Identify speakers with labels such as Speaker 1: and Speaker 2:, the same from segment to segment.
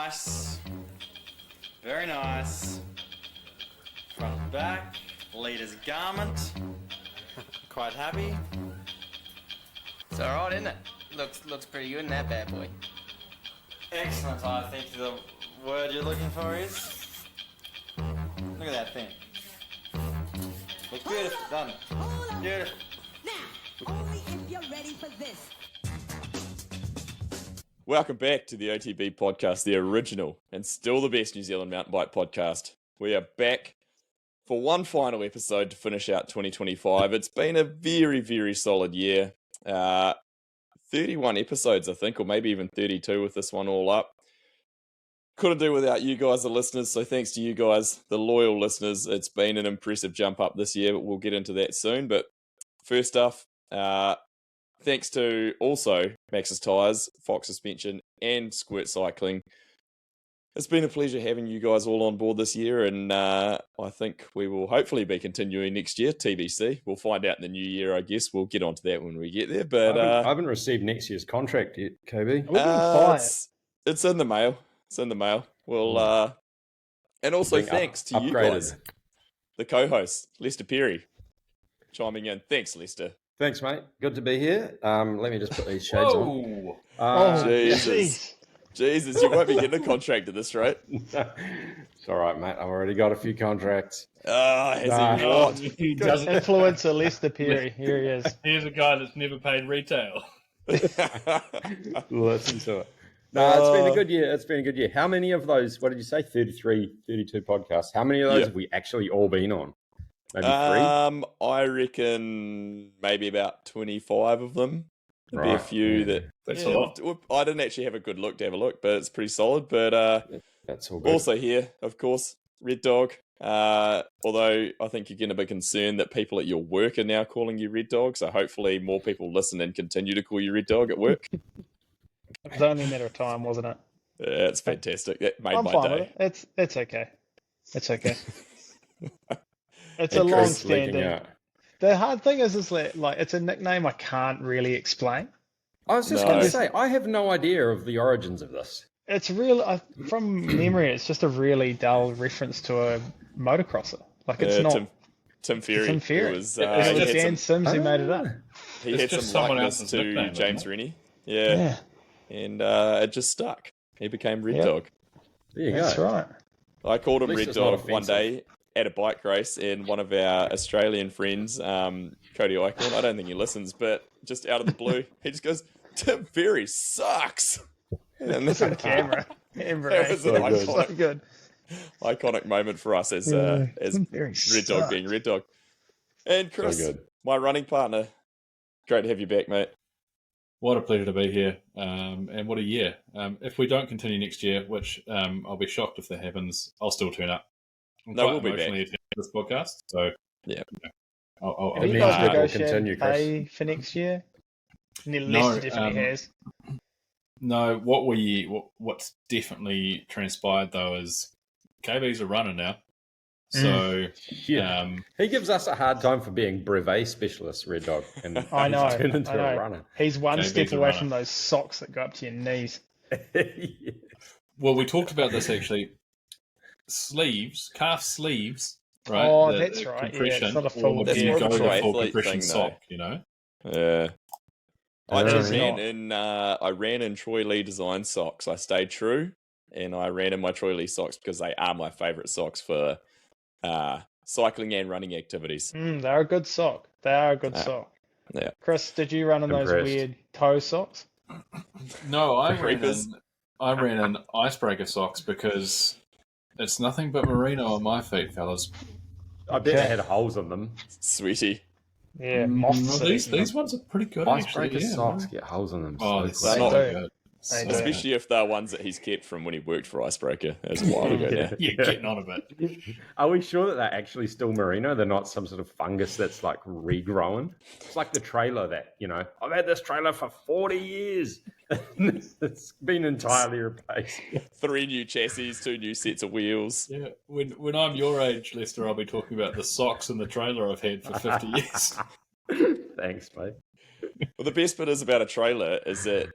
Speaker 1: nice. Very nice. Front and back. Leader's garment. Quite happy.
Speaker 2: It's alright, isn't it? Looks pretty good in that bad boy.
Speaker 1: Excellent, I think the word you're looking for is... Look at that thing. Looks beautiful, doesn't it? Beautiful.
Speaker 3: Now, only if you're ready for this.
Speaker 4: Welcome back to the OTB podcast, the original and still the best New Zealand mountain bike podcast. We are back for one final episode to finish out 2025. It's been a very, very solid year. 31 episodes, I think, or maybe even 32 with this one all up. Couldn't do without you guys, the listeners, so thanks to you guys, the loyal listeners. It's been an impressive jump up this year, but we'll get into that soon. But first off, thanks to also Maxxis Tyres, Fox Suspension, and Squirt Cycling. It's been a pleasure having you guys all on board this year, and I think we will hopefully be continuing next year, TBC. We'll find out in the new year, I guess. We'll get onto that when we get there. But
Speaker 5: I haven't received next year's contract yet, KB.
Speaker 4: It's in the mail. It's in the mail. We'll, and also thanks to you guys, the co-host, Lester Perry, chiming in. Thanks, Lester.
Speaker 5: Thanks, mate. Good to be here. Let me just put these shades on.
Speaker 4: Jesus, you won't be getting a contract at this rate.
Speaker 5: It's all right, mate. I've already got a few contracts.
Speaker 4: Has he not?
Speaker 6: He doesn't. Influencer Lester Perry. Here he is.
Speaker 7: Here's a guy that's never paid retail.
Speaker 5: Listen to it. No, it's been a good year. It's been a good year. How many of those, what did you say, 33, 32 podcasts? How many of those have we actually all been on? Maybe 3?
Speaker 4: I reckon maybe about 25 of them. There'd be a few that...
Speaker 7: That's a lot.
Speaker 4: I didn't actually have a good look to have a look, but it's pretty solid. But
Speaker 5: that's all good.
Speaker 4: Also here, of course, Red Dog. Although I think you're going to be concerned that people at your work are now calling you Red Dog, so hopefully more people listen and continue to call you Red Dog at work.
Speaker 6: It was only a matter of time, wasn't it?
Speaker 4: Yeah, it's fantastic. That made
Speaker 6: I'm
Speaker 4: my
Speaker 6: fine
Speaker 4: day.
Speaker 6: with it. It's okay. It's okay. It's a long-standing... The hard thing is like it's a nickname I can't really explain.
Speaker 5: I was just going to say, I have no idea of the origins of this.
Speaker 6: It's real, from memory, it's just a really dull reference to a motocrosser. Like it's not
Speaker 4: Tim Ferry.
Speaker 6: Tim Ferry.
Speaker 4: It was
Speaker 6: Dan Sims who made it up.
Speaker 4: He had some likeness to
Speaker 7: nickname,
Speaker 4: James Rennie. Yeah. And it just stuck. He became Red Dog.
Speaker 5: There you go.
Speaker 6: That's right.
Speaker 4: I called him Red
Speaker 5: it's not
Speaker 4: Dog one day at a bike race, and one of our Australian friends, Cody Eichhorn, I don't think he listens, but just out of the blue, he just goes, Tim Ferry sucks. And
Speaker 6: It's on camera.
Speaker 4: That was
Speaker 6: so good.
Speaker 4: Iconic moment for us as Red Dog being Red Dog. And Chris, my running partner, great to have you back, mate.
Speaker 7: What a pleasure to be here, and what a year. If we don't continue next year, which I'll be shocked if that happens, I'll still turn up.
Speaker 4: We'll be back.
Speaker 7: This podcast, so
Speaker 4: yeah.
Speaker 6: Have you guys negotiated pay for next year? Lester definitely has.
Speaker 7: No, what's definitely transpired though is KB's a runner now. So
Speaker 5: he gives us a hard time for being brevet specialist, Red Dog, and
Speaker 6: I know,
Speaker 5: he's turned into a runner.
Speaker 6: He's one
Speaker 7: KB's
Speaker 6: step
Speaker 7: a
Speaker 6: away
Speaker 7: runner.
Speaker 6: from those socks that go up to your knees.
Speaker 7: Well, we talked about this actually. Calf sleeves, right?
Speaker 6: Oh, that's right. Yeah, it's not a full.
Speaker 4: That's
Speaker 7: you
Speaker 4: more
Speaker 7: go
Speaker 4: of a
Speaker 7: to full
Speaker 4: triathlete
Speaker 7: compression
Speaker 4: thing,
Speaker 7: sock, you know?
Speaker 4: Yeah. I
Speaker 6: not.
Speaker 4: ran in Troy Lee design socks. I stayed true, and I ran in my Troy Lee socks because they are my favourite socks for cycling and running activities.
Speaker 6: They're a good sock. They are a good sock.
Speaker 4: Yeah.
Speaker 6: Chris, did you run in those weird toe socks?
Speaker 7: No, I ran in icebreaker socks because it's nothing but merino on my feet, fellas.
Speaker 5: I bet they had holes in them.
Speaker 4: Sweetie.
Speaker 6: Yeah,
Speaker 7: These ones are pretty good.
Speaker 5: Icebreaker
Speaker 7: actually,
Speaker 5: socks get holes in them.
Speaker 7: Oh,
Speaker 5: So
Speaker 7: they're
Speaker 4: not
Speaker 7: good.
Speaker 4: Especially if they're ones that he's kept from when he worked for Icebreaker. That was a while ago now.
Speaker 7: Yeah, getting on a bit.
Speaker 5: Are we sure that they're actually still merino? They're not some sort of fungus that's like regrowing? It's like the trailer that, I've had this trailer for 40 years. It's been entirely replaced.
Speaker 4: 3 new chassis, 2 new sets of wheels.
Speaker 7: Yeah, when I'm your age, Lester, I'll be talking about the socks and the trailer I've had for 50 years.
Speaker 5: Thanks, mate.
Speaker 4: Well, the best bit is about a trailer is that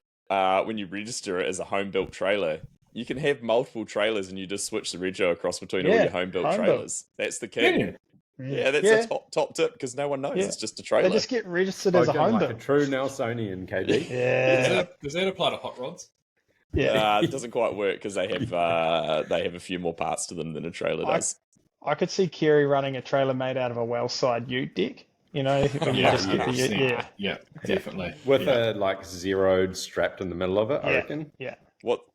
Speaker 4: when you register it as a home-built trailer, you can have multiple trailers and you just switch the rego across between all
Speaker 6: Yeah,
Speaker 4: your home-built
Speaker 6: home-built.
Speaker 4: trailers. That's the key.
Speaker 7: Yeah.
Speaker 4: Yeah, that's a top tip because no one knows.
Speaker 6: Yeah.
Speaker 4: It's just a trailer.
Speaker 6: They just get registered as a
Speaker 5: Spoken
Speaker 6: home
Speaker 5: like
Speaker 6: build.
Speaker 5: a true Nelsonian, KB.
Speaker 6: Yeah.
Speaker 7: Does that apply to hot rods?
Speaker 6: Yeah.
Speaker 4: It doesn't quite work because they have a few more parts to them than a trailer does.
Speaker 6: I could see Kerry running a trailer made out of a well-side ute deck. You know, when you just get the ute.
Speaker 7: Yeah, definitely.
Speaker 5: With a zeroed strapped in the middle of it, I
Speaker 6: Yeah.
Speaker 5: reckon.
Speaker 6: Yeah.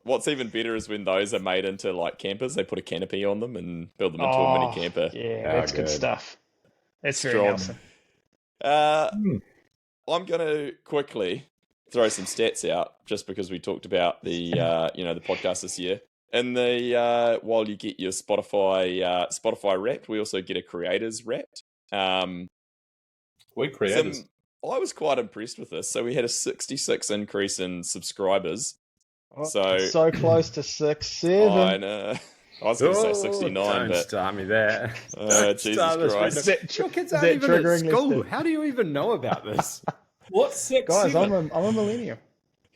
Speaker 4: What's even better is when those are made into like campers. They put a canopy on them and build them into a mini camper.
Speaker 6: Yeah, that's good
Speaker 5: good.
Speaker 6: stuff. That's very
Speaker 4: Strong.
Speaker 6: Nelson.
Speaker 4: I'm going to quickly throw some stats out just because we talked about the the podcast this year. And the while you get your Spotify Wrapped, we also get a Creators Wrapped.
Speaker 7: We creators.
Speaker 4: I was quite impressed with this. So we had a 66 increase in subscribers.
Speaker 6: Oh,
Speaker 4: So
Speaker 6: close to 6-7.
Speaker 4: I know. I was going to say 69,
Speaker 5: Don't
Speaker 4: but
Speaker 5: start me there.
Speaker 4: Jesus
Speaker 5: Start this
Speaker 4: Christ.
Speaker 5: with your kids
Speaker 6: is
Speaker 5: aren't
Speaker 6: that
Speaker 5: even at
Speaker 6: triggering
Speaker 5: school.
Speaker 6: listed?
Speaker 5: How do you even know about this?
Speaker 7: What's 6?
Speaker 6: Guys, I'm a millennial.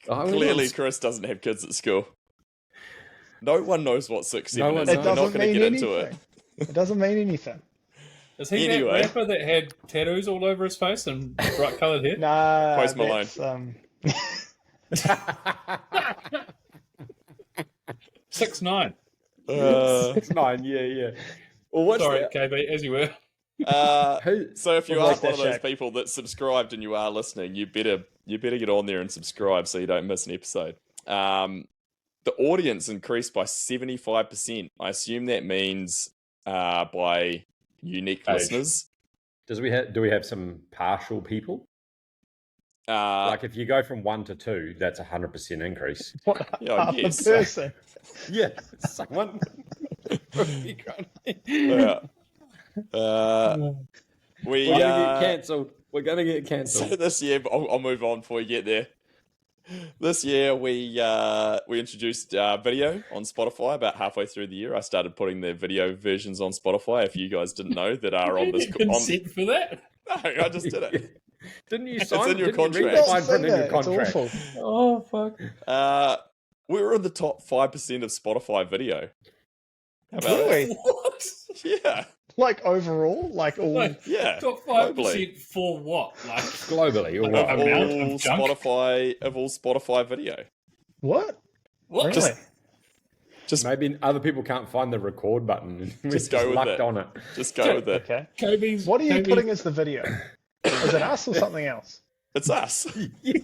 Speaker 4: Clearly, Chris doesn't have kids at school. No one knows what 6-7
Speaker 5: No one
Speaker 4: is.
Speaker 5: knows.
Speaker 4: We're
Speaker 6: It
Speaker 4: not
Speaker 6: doesn't
Speaker 4: going to
Speaker 6: mean
Speaker 4: get
Speaker 6: anything.
Speaker 4: into it.
Speaker 6: It doesn't mean anything.
Speaker 7: Is he
Speaker 4: Anyway.
Speaker 7: that rapper that had tattoos all over his face and bright coloured hair?
Speaker 6: Nah,
Speaker 4: Post Malone.
Speaker 6: that's,
Speaker 7: 6'9".
Speaker 5: It's 9, yeah. Well, what's
Speaker 7: Sorry,
Speaker 5: that?
Speaker 7: KB, as you were.
Speaker 4: So if you
Speaker 6: We'll
Speaker 4: are
Speaker 6: make
Speaker 4: one
Speaker 6: that
Speaker 4: of those
Speaker 6: shape.
Speaker 4: people that subscribed and you are listening, you better get on there and subscribe so you don't miss an episode. The audience increased by 75%. I assume that means by unique
Speaker 5: Age.
Speaker 4: listeners.
Speaker 5: Do we have some partial people? Like if you go from 1 to 2, that's 100% increase.
Speaker 6: what,
Speaker 4: Yeah, I
Speaker 6: half a
Speaker 4: guess.
Speaker 6: person.
Speaker 5: Yeah, someone.
Speaker 4: Yeah.
Speaker 5: We're gonna get cancelled. We're gonna get
Speaker 4: So
Speaker 5: cancelled.
Speaker 4: this year, I'll move on before we get there. This year, we introduced video on Spotify about halfway through the year. I started putting the video versions on Spotify. If you guys didn't know that are on this,
Speaker 7: consent for that?
Speaker 4: no, I just did it.
Speaker 5: Didn't you
Speaker 4: It's
Speaker 5: sign?
Speaker 4: in your
Speaker 5: didn't you read
Speaker 4: contract.
Speaker 5: the
Speaker 6: Don't
Speaker 5: fine
Speaker 6: say
Speaker 5: print in your
Speaker 6: that. It's
Speaker 5: contract?
Speaker 6: awful.
Speaker 7: Oh, fuck.
Speaker 4: We were in the top 5% of Spotify video. How about
Speaker 6: Really?
Speaker 7: What?
Speaker 4: that? Yeah,
Speaker 6: Like overall, like all.
Speaker 7: Like,
Speaker 4: yeah.
Speaker 7: top
Speaker 4: globally.
Speaker 7: 5% for what? Like,
Speaker 5: Globally, or
Speaker 4: Of
Speaker 5: what?
Speaker 7: amount of junk?
Speaker 4: all Spotify video.
Speaker 6: What?
Speaker 7: what?
Speaker 6: Really?
Speaker 4: Just
Speaker 5: Maybe other people can't find the record button. And we
Speaker 4: Just go with
Speaker 5: lucked
Speaker 4: it.
Speaker 5: on it.
Speaker 4: just go with it.
Speaker 6: Okay.
Speaker 7: KB's,
Speaker 6: What are you
Speaker 7: KB's
Speaker 6: putting as the video? Is it us or something else?
Speaker 4: It's us.
Speaker 5: Yeah.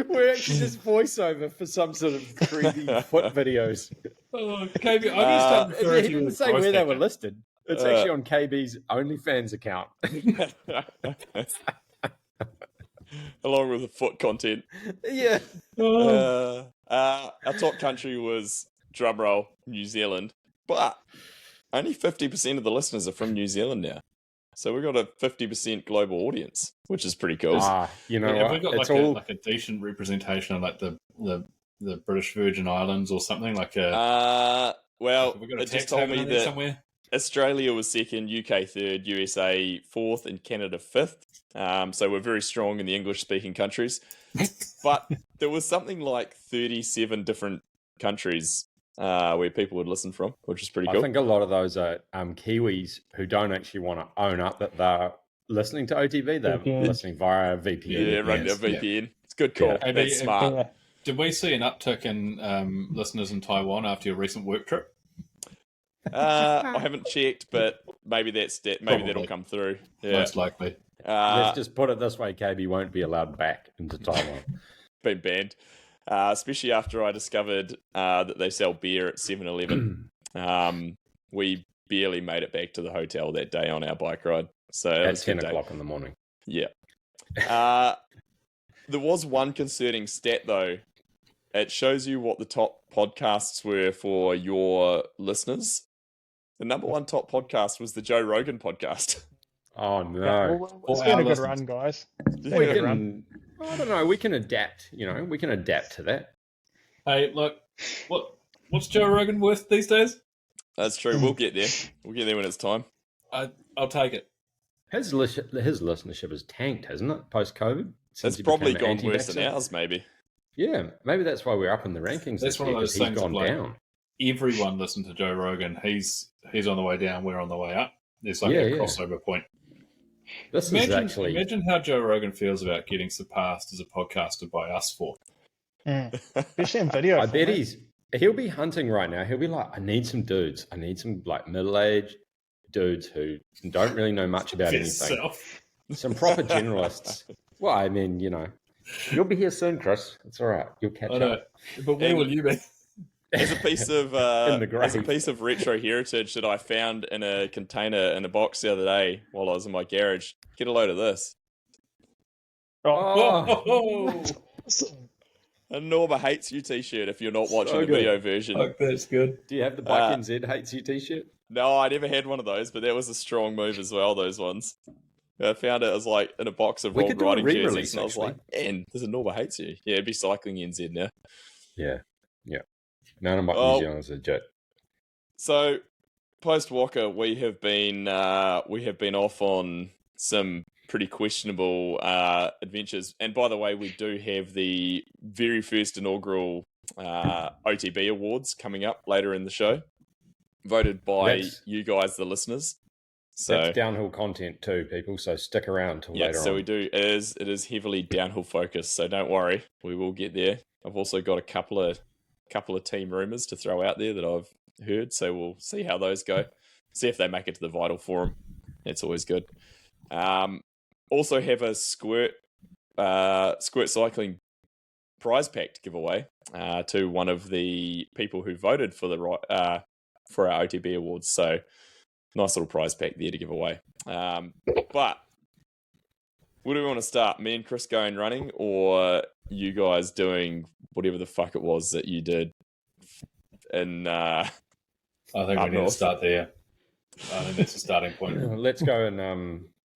Speaker 5: We're actually just voiceover for some sort of 3D foot videos.
Speaker 7: Oh, KB, I need to start
Speaker 5: He
Speaker 7: referring to you
Speaker 5: didn't
Speaker 7: as
Speaker 5: say
Speaker 7: growth
Speaker 5: where they were
Speaker 7: hacker.
Speaker 5: listed. It's actually on KB's OnlyFans account.
Speaker 4: Along with the foot content.
Speaker 5: Yeah.
Speaker 7: Oh,
Speaker 4: Our top country was, drumroll, New Zealand. But only 50% of the listeners are from New Zealand now. So we've got a 50% global audience, which is pretty cool.
Speaker 5: You know
Speaker 7: have
Speaker 5: what?
Speaker 7: we got
Speaker 5: It's
Speaker 7: like,
Speaker 5: all
Speaker 7: like a decent representation of like the British Virgin Islands or something? Like a,
Speaker 4: Well,
Speaker 7: have we got a
Speaker 4: it just
Speaker 7: tax
Speaker 4: told
Speaker 7: haven
Speaker 4: me
Speaker 7: in there
Speaker 4: that
Speaker 7: somewhere?
Speaker 4: Australia was second, UK third, USA fourth, and Canada fifth. So we're very strong in the English-speaking countries. But there was something like 37 different countries where people would listen from, which is pretty cool.
Speaker 5: I think a lot of those are Kiwis who don't actually want to own up that they're listening to OTB. They're
Speaker 6: VPN.
Speaker 5: listening via VPN.
Speaker 4: Yeah, running
Speaker 7: Yes,
Speaker 4: a VPN. It's a good call.
Speaker 5: Yeah.
Speaker 4: That's smart.
Speaker 6: Yeah.
Speaker 7: Did we see an uptick in listeners in Taiwan after your recent work trip?
Speaker 4: I haven't checked, but maybe maybe
Speaker 7: Probably.
Speaker 4: that'll come through. Yeah.
Speaker 7: Most likely.
Speaker 5: Let's just put it this way, KB won't be allowed back into Taiwan.
Speaker 4: Been banned. Especially after I discovered that they sell beer at 7-Eleven. We barely made it back to the hotel that day on our bike ride. So it
Speaker 5: At
Speaker 4: was a good
Speaker 5: 10
Speaker 4: day.
Speaker 5: o'clock in the morning.
Speaker 4: Yeah. There was one concerning stat, though. It shows you what the top podcasts were for your listeners. The number one top podcast was the Joe Rogan podcast.
Speaker 5: Oh, no.
Speaker 6: Well, it's
Speaker 7: For
Speaker 6: been
Speaker 7: our
Speaker 6: a good
Speaker 7: listeners.
Speaker 6: run, guys. It's been
Speaker 5: We
Speaker 6: a good run.
Speaker 5: can, I don't know, we can adapt, we can adapt to that.
Speaker 7: Hey, look, what's Joe Rogan worth these days?
Speaker 4: That's true. We'll get there. We'll get there when it's time.
Speaker 7: I'll take it.
Speaker 5: His listenership has tanked, hasn't it, post-COVID? Since
Speaker 4: It's
Speaker 5: he
Speaker 4: probably
Speaker 5: became
Speaker 4: gone worse than
Speaker 5: anti-vaxxer?
Speaker 4: ours, maybe.
Speaker 5: Yeah, maybe that's why we're up in the rankings.
Speaker 7: That's one of those
Speaker 5: he's
Speaker 7: things
Speaker 5: gone
Speaker 7: like
Speaker 5: down.
Speaker 7: everyone listened to Joe Rogan. He's on the way down. We're on the way up. There's like
Speaker 5: Yeah,
Speaker 7: a
Speaker 5: yeah.
Speaker 7: crossover point.
Speaker 5: This is actually
Speaker 7: Imagine how Joe Rogan feels about getting surpassed as a podcaster by us four.
Speaker 6: Especially in video.
Speaker 5: I bet he'll be hunting right now. He'll be like, I need some dudes. I need some like middle-aged dudes who don't really know much about anything. Some proper generalists. Well, I mean, you know, you'll be here soon, Chris. It's all right. You'll catch up.
Speaker 7: But where will you be?
Speaker 4: There's a piece of retro heritage that I found in a container in a box the other day while I was in my garage. Get a load of this.
Speaker 7: Oh.
Speaker 4: A Norma Hates You t-shirt if you're not watching the video version.
Speaker 7: Oh, that's good.
Speaker 5: Do you have the Bike NZ Hates You t-shirt?
Speaker 4: No, I never had one of those, but that was a strong move as well, those ones. I found it as like in a box of rolled riding jerseys, and I was like, man, there's a Norma Hates You. Yeah, it'd be Cycling NZ now.
Speaker 5: Yeah. None of my New Zealand's a joke.
Speaker 4: So, post Walker, we have been off on some pretty questionable adventures. And by the way, we do have the very first inaugural OTB awards coming up later in the show, voted by you guys, the listeners. So
Speaker 5: that's downhill content too, people. So stick around till later on.
Speaker 4: So we do. It is heavily downhill focused. So don't worry, we will get there. I've also got a couple of team rumors to throw out there that I've heard. So we'll see how those go. See if they make it to the Vital Forum. It's always good. Also have a Squirt Cycling prize pack to give away to one of the people who voted for for our OTB awards. So nice little prize pack there to give away. But where do we want to start? Me and Chris going running, or you guys doing whatever the fuck it was that you did? And
Speaker 7: I think we need to start there. I think that's the starting point.
Speaker 5: Let's go and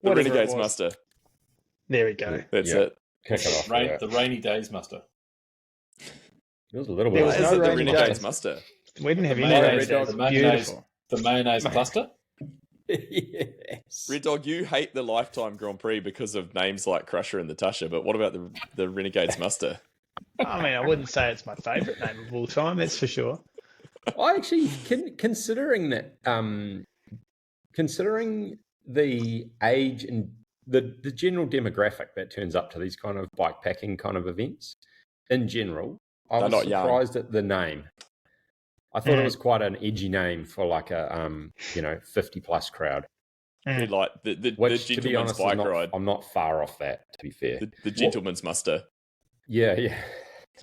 Speaker 4: the Renegade's muster.
Speaker 6: There we go.
Speaker 4: That's it.
Speaker 5: Kick it off.
Speaker 7: The rainy days muster.
Speaker 5: It was a little bit.
Speaker 6: There was no
Speaker 4: the
Speaker 6: rainy
Speaker 4: Renegade's
Speaker 6: days.
Speaker 4: muster.
Speaker 6: We didn't have any rainy days. Beautiful.
Speaker 7: The mayonnaise cluster.
Speaker 5: Yes.
Speaker 4: Red Dog, you hate the Lifetime Grand Prix because of names like Crusher and the Tusher, but what about the Renegade's muster?
Speaker 6: I mean, I wouldn't say it's my favourite name of all time, that's for sure.
Speaker 5: I actually, considering the age and the general demographic that turns up to these kind of bike packing kind of events, in general, I was surprised at the name. I thought it was quite an edgy name for like a 50+ crowd.
Speaker 4: Like the
Speaker 5: Which,
Speaker 4: gentleman's
Speaker 5: to be honest,
Speaker 4: bike ride.
Speaker 5: I'm not far off that, to be fair.
Speaker 4: The gentleman's muster.
Speaker 5: Yeah.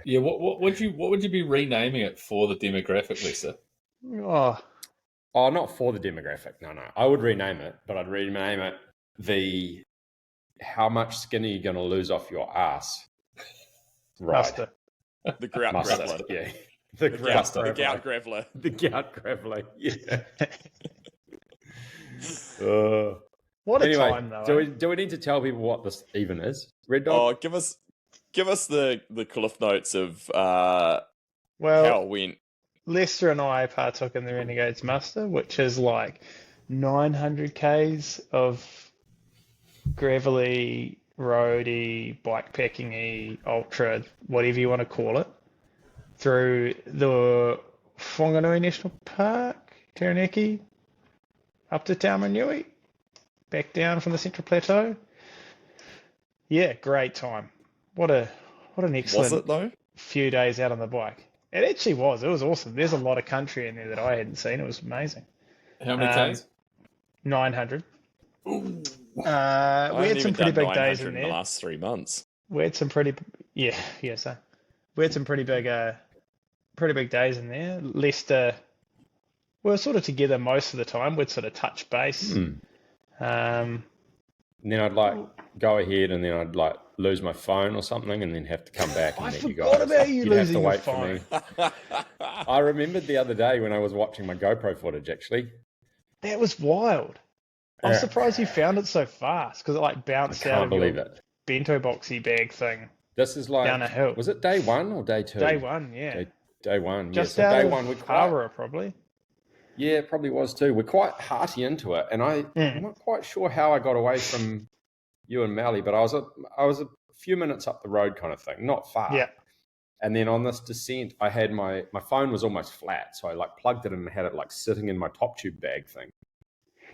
Speaker 7: Yeah, what would you be renaming it for the demographic, Lisa?
Speaker 5: Oh, not for the demographic. No. I would rename it, but I'd rename it the how much skin are you going to lose off your ass? Right.
Speaker 6: Muster.
Speaker 4: The grout graveler.
Speaker 5: Yeah.
Speaker 4: The gout graveler.
Speaker 5: The gout graveler. Yeah.
Speaker 6: What a
Speaker 5: anyway,
Speaker 6: time, though.
Speaker 5: do we need to tell people what this even is? Red Dog?
Speaker 4: Oh, give us the cliff notes of how it went.
Speaker 6: Lester and I partook in the Renegade's Muster, which is like 900 Ks of gravelly, roady, bikepacking-y, ultra, whatever you want to call it, through the Whanganui National Park, Taranaki, up to Taumarunui, back down from the Central Plateau. Yeah, great time. What an excellent few days out on the bike. It actually was. It was awesome. There's a lot of country in there that I hadn't seen. It was amazing.
Speaker 7: How many Ks?
Speaker 6: 900. We had some pretty big days in there.
Speaker 4: The last 3 months.
Speaker 6: We had some pretty, so we had some pretty big days in there. Lester, we were sort of together most of the time. We'd sort of touch base.
Speaker 5: And then I'd go ahead and then I'd lose my phone or something and then have to come back and meet you guys.
Speaker 6: I forgot about you losing your
Speaker 5: phone. I remembered the other day when I was watching my GoPro footage, actually.
Speaker 6: That was wild. I'm surprised you found it so fast because it bounced out of your bento boxy bag thing.
Speaker 5: This is down a hill. Was it day one or day two?
Speaker 6: Day one, yeah.
Speaker 5: Day one.
Speaker 6: Just
Speaker 5: out
Speaker 6: day
Speaker 5: of
Speaker 6: one, Harbour, probably.
Speaker 5: Yeah, it probably was too. We're quite hearty into it, and I'm not quite sure how I got away from you and Mally, but I was a few minutes up the road kind of thing, not far.
Speaker 6: Yeah.
Speaker 5: And then on this descent, I had my phone was almost flat. So I like plugged it in and had it like sitting in my top tube bag thing.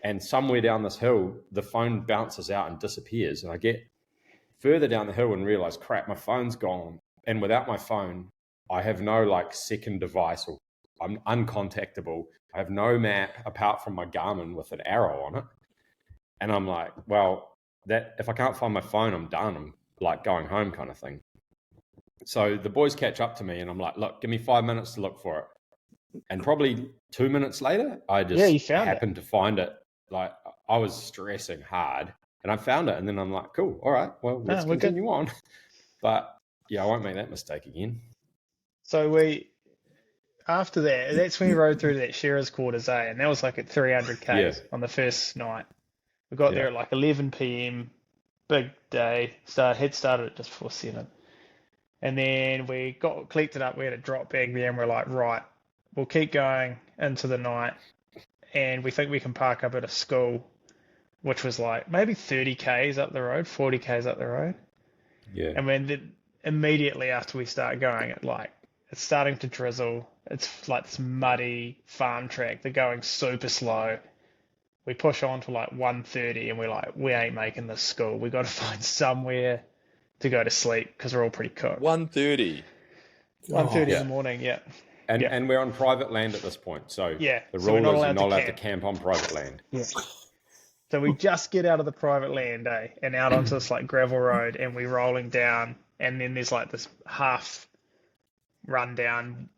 Speaker 5: And somewhere down this hill, the phone bounces out and disappears. And I get further down the hill and realize, crap, my phone's gone. And without my phone, I have no like second device, or I'm uncontactable. I have no map apart from my Garmin with an arrow on it. And I'm like, well, that if I can't find my phone, I'm done. I'm like going home kind of thing. So the boys catch up to me and I'm like, look, give me 5 minutes to look for it. And probably 2 minutes later, I just happened to find it. Like I was stressing hard and I found it. And then I'm like, cool. All right, well, let's continue on. But yeah, I won't make that mistake again.
Speaker 6: So after that, that's when we rode through to that Shearer's Quarters, and that was like at 300 k's on the first night. We got there at like 11 p.m. Big day. Had started at just before 7. And then we got collected up. We had a drop bag there, and we're like, right, we'll keep going into the night, and we think we can park up at a school, which was like maybe 30 k's up the road, 40 k's up the road.
Speaker 5: Yeah.
Speaker 6: And then immediately after we start going, it's starting to drizzle. It's like this muddy farm track. They're going super slow. We push on to like 1:30 and we're like, we ain't making this school. We got to find somewhere to go to sleep because we're all pretty cooked.
Speaker 4: 1:30.
Speaker 6: 1:30 in the morning, yeah.
Speaker 5: And we're on private land at this point. So the rule
Speaker 6: so we're not
Speaker 5: is
Speaker 6: allowed
Speaker 5: you're not allowed to
Speaker 6: camp.
Speaker 5: camp on private land.
Speaker 6: Yeah. So we just get out of the private land, and out onto this like gravel road, and we're rolling down, and then there's like this half rundown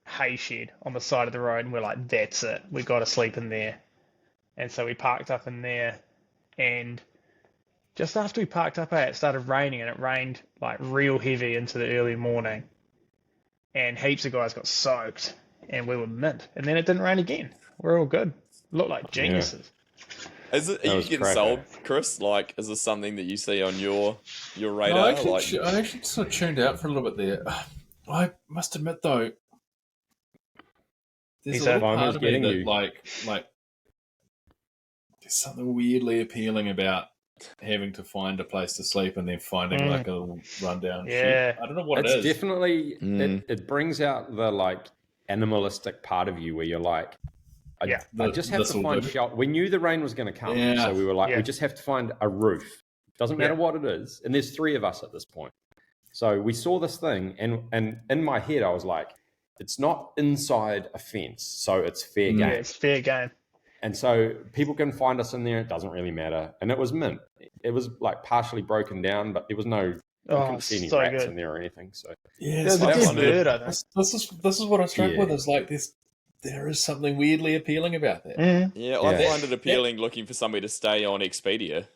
Speaker 6: hay shed on the side of the road, and we're like, that's it, we got to sleep in there. And so we parked up in there, and just after we parked up, it started raining, and it rained like real heavy into the early morning, and heaps of guys got soaked, and we were mint. And then it didn't rain again. We're all good. Looked like geniuses.
Speaker 4: Are you getting sold, Chris? Like, is this something that you see on your radar?
Speaker 7: I actually sort of tuned out for a little bit there. I must admit, though, there's a little part of me that, like, there's something weirdly appealing about having to find a place to sleep and then finding like a little rundown shit. I don't know what it is.
Speaker 5: It's definitely, it brings out the like animalistic part of you where you're like, I just have to find shelter. We knew the rain was going to come, so we were like, we just have to find a roof. Doesn't matter what it is. And there's 3 of us at this point. So we saw this thing, and in my head, I was like, it's not inside a fence, so it's fair game.
Speaker 6: Yeah, it's fair game.
Speaker 5: And so people can find us in there. It doesn't really matter. And it was mint. It was like partially broken down, but there was no, you couldn't see any rats in there or anything. So
Speaker 6: there's a dead bird, I think.
Speaker 7: This is what I struck with. Is like there is something weirdly appealing about that.
Speaker 4: Yeah, I find it appealing looking for somebody to stay on Expedia.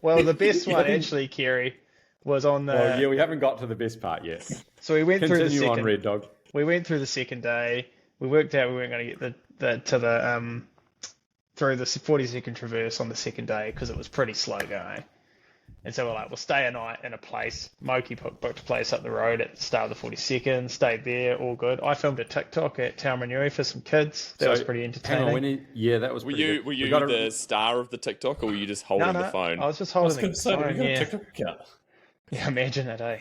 Speaker 6: Well, the best one actually, Kerry, was on the.
Speaker 5: Well, we haven't got to the best part yet.
Speaker 6: So we went through the second.
Speaker 5: On, Red Dog.
Speaker 6: We went through the second day. We worked out we weren't going to get through the 40-second traverse on the second day because it was pretty slow going. And so we're like, we'll stay a night in a place. Moki booked a place up the road at the start of the 42nd, stayed there, all good. I filmed a TikTok at Taumarunui for some kids. That was pretty entertaining.
Speaker 5: That was pretty good.
Speaker 4: Were you the star of the TikTok, or were you just holding the phone?
Speaker 6: I was just holding the phone,
Speaker 7: a TikTok account.
Speaker 6: Yeah, imagine it, eh?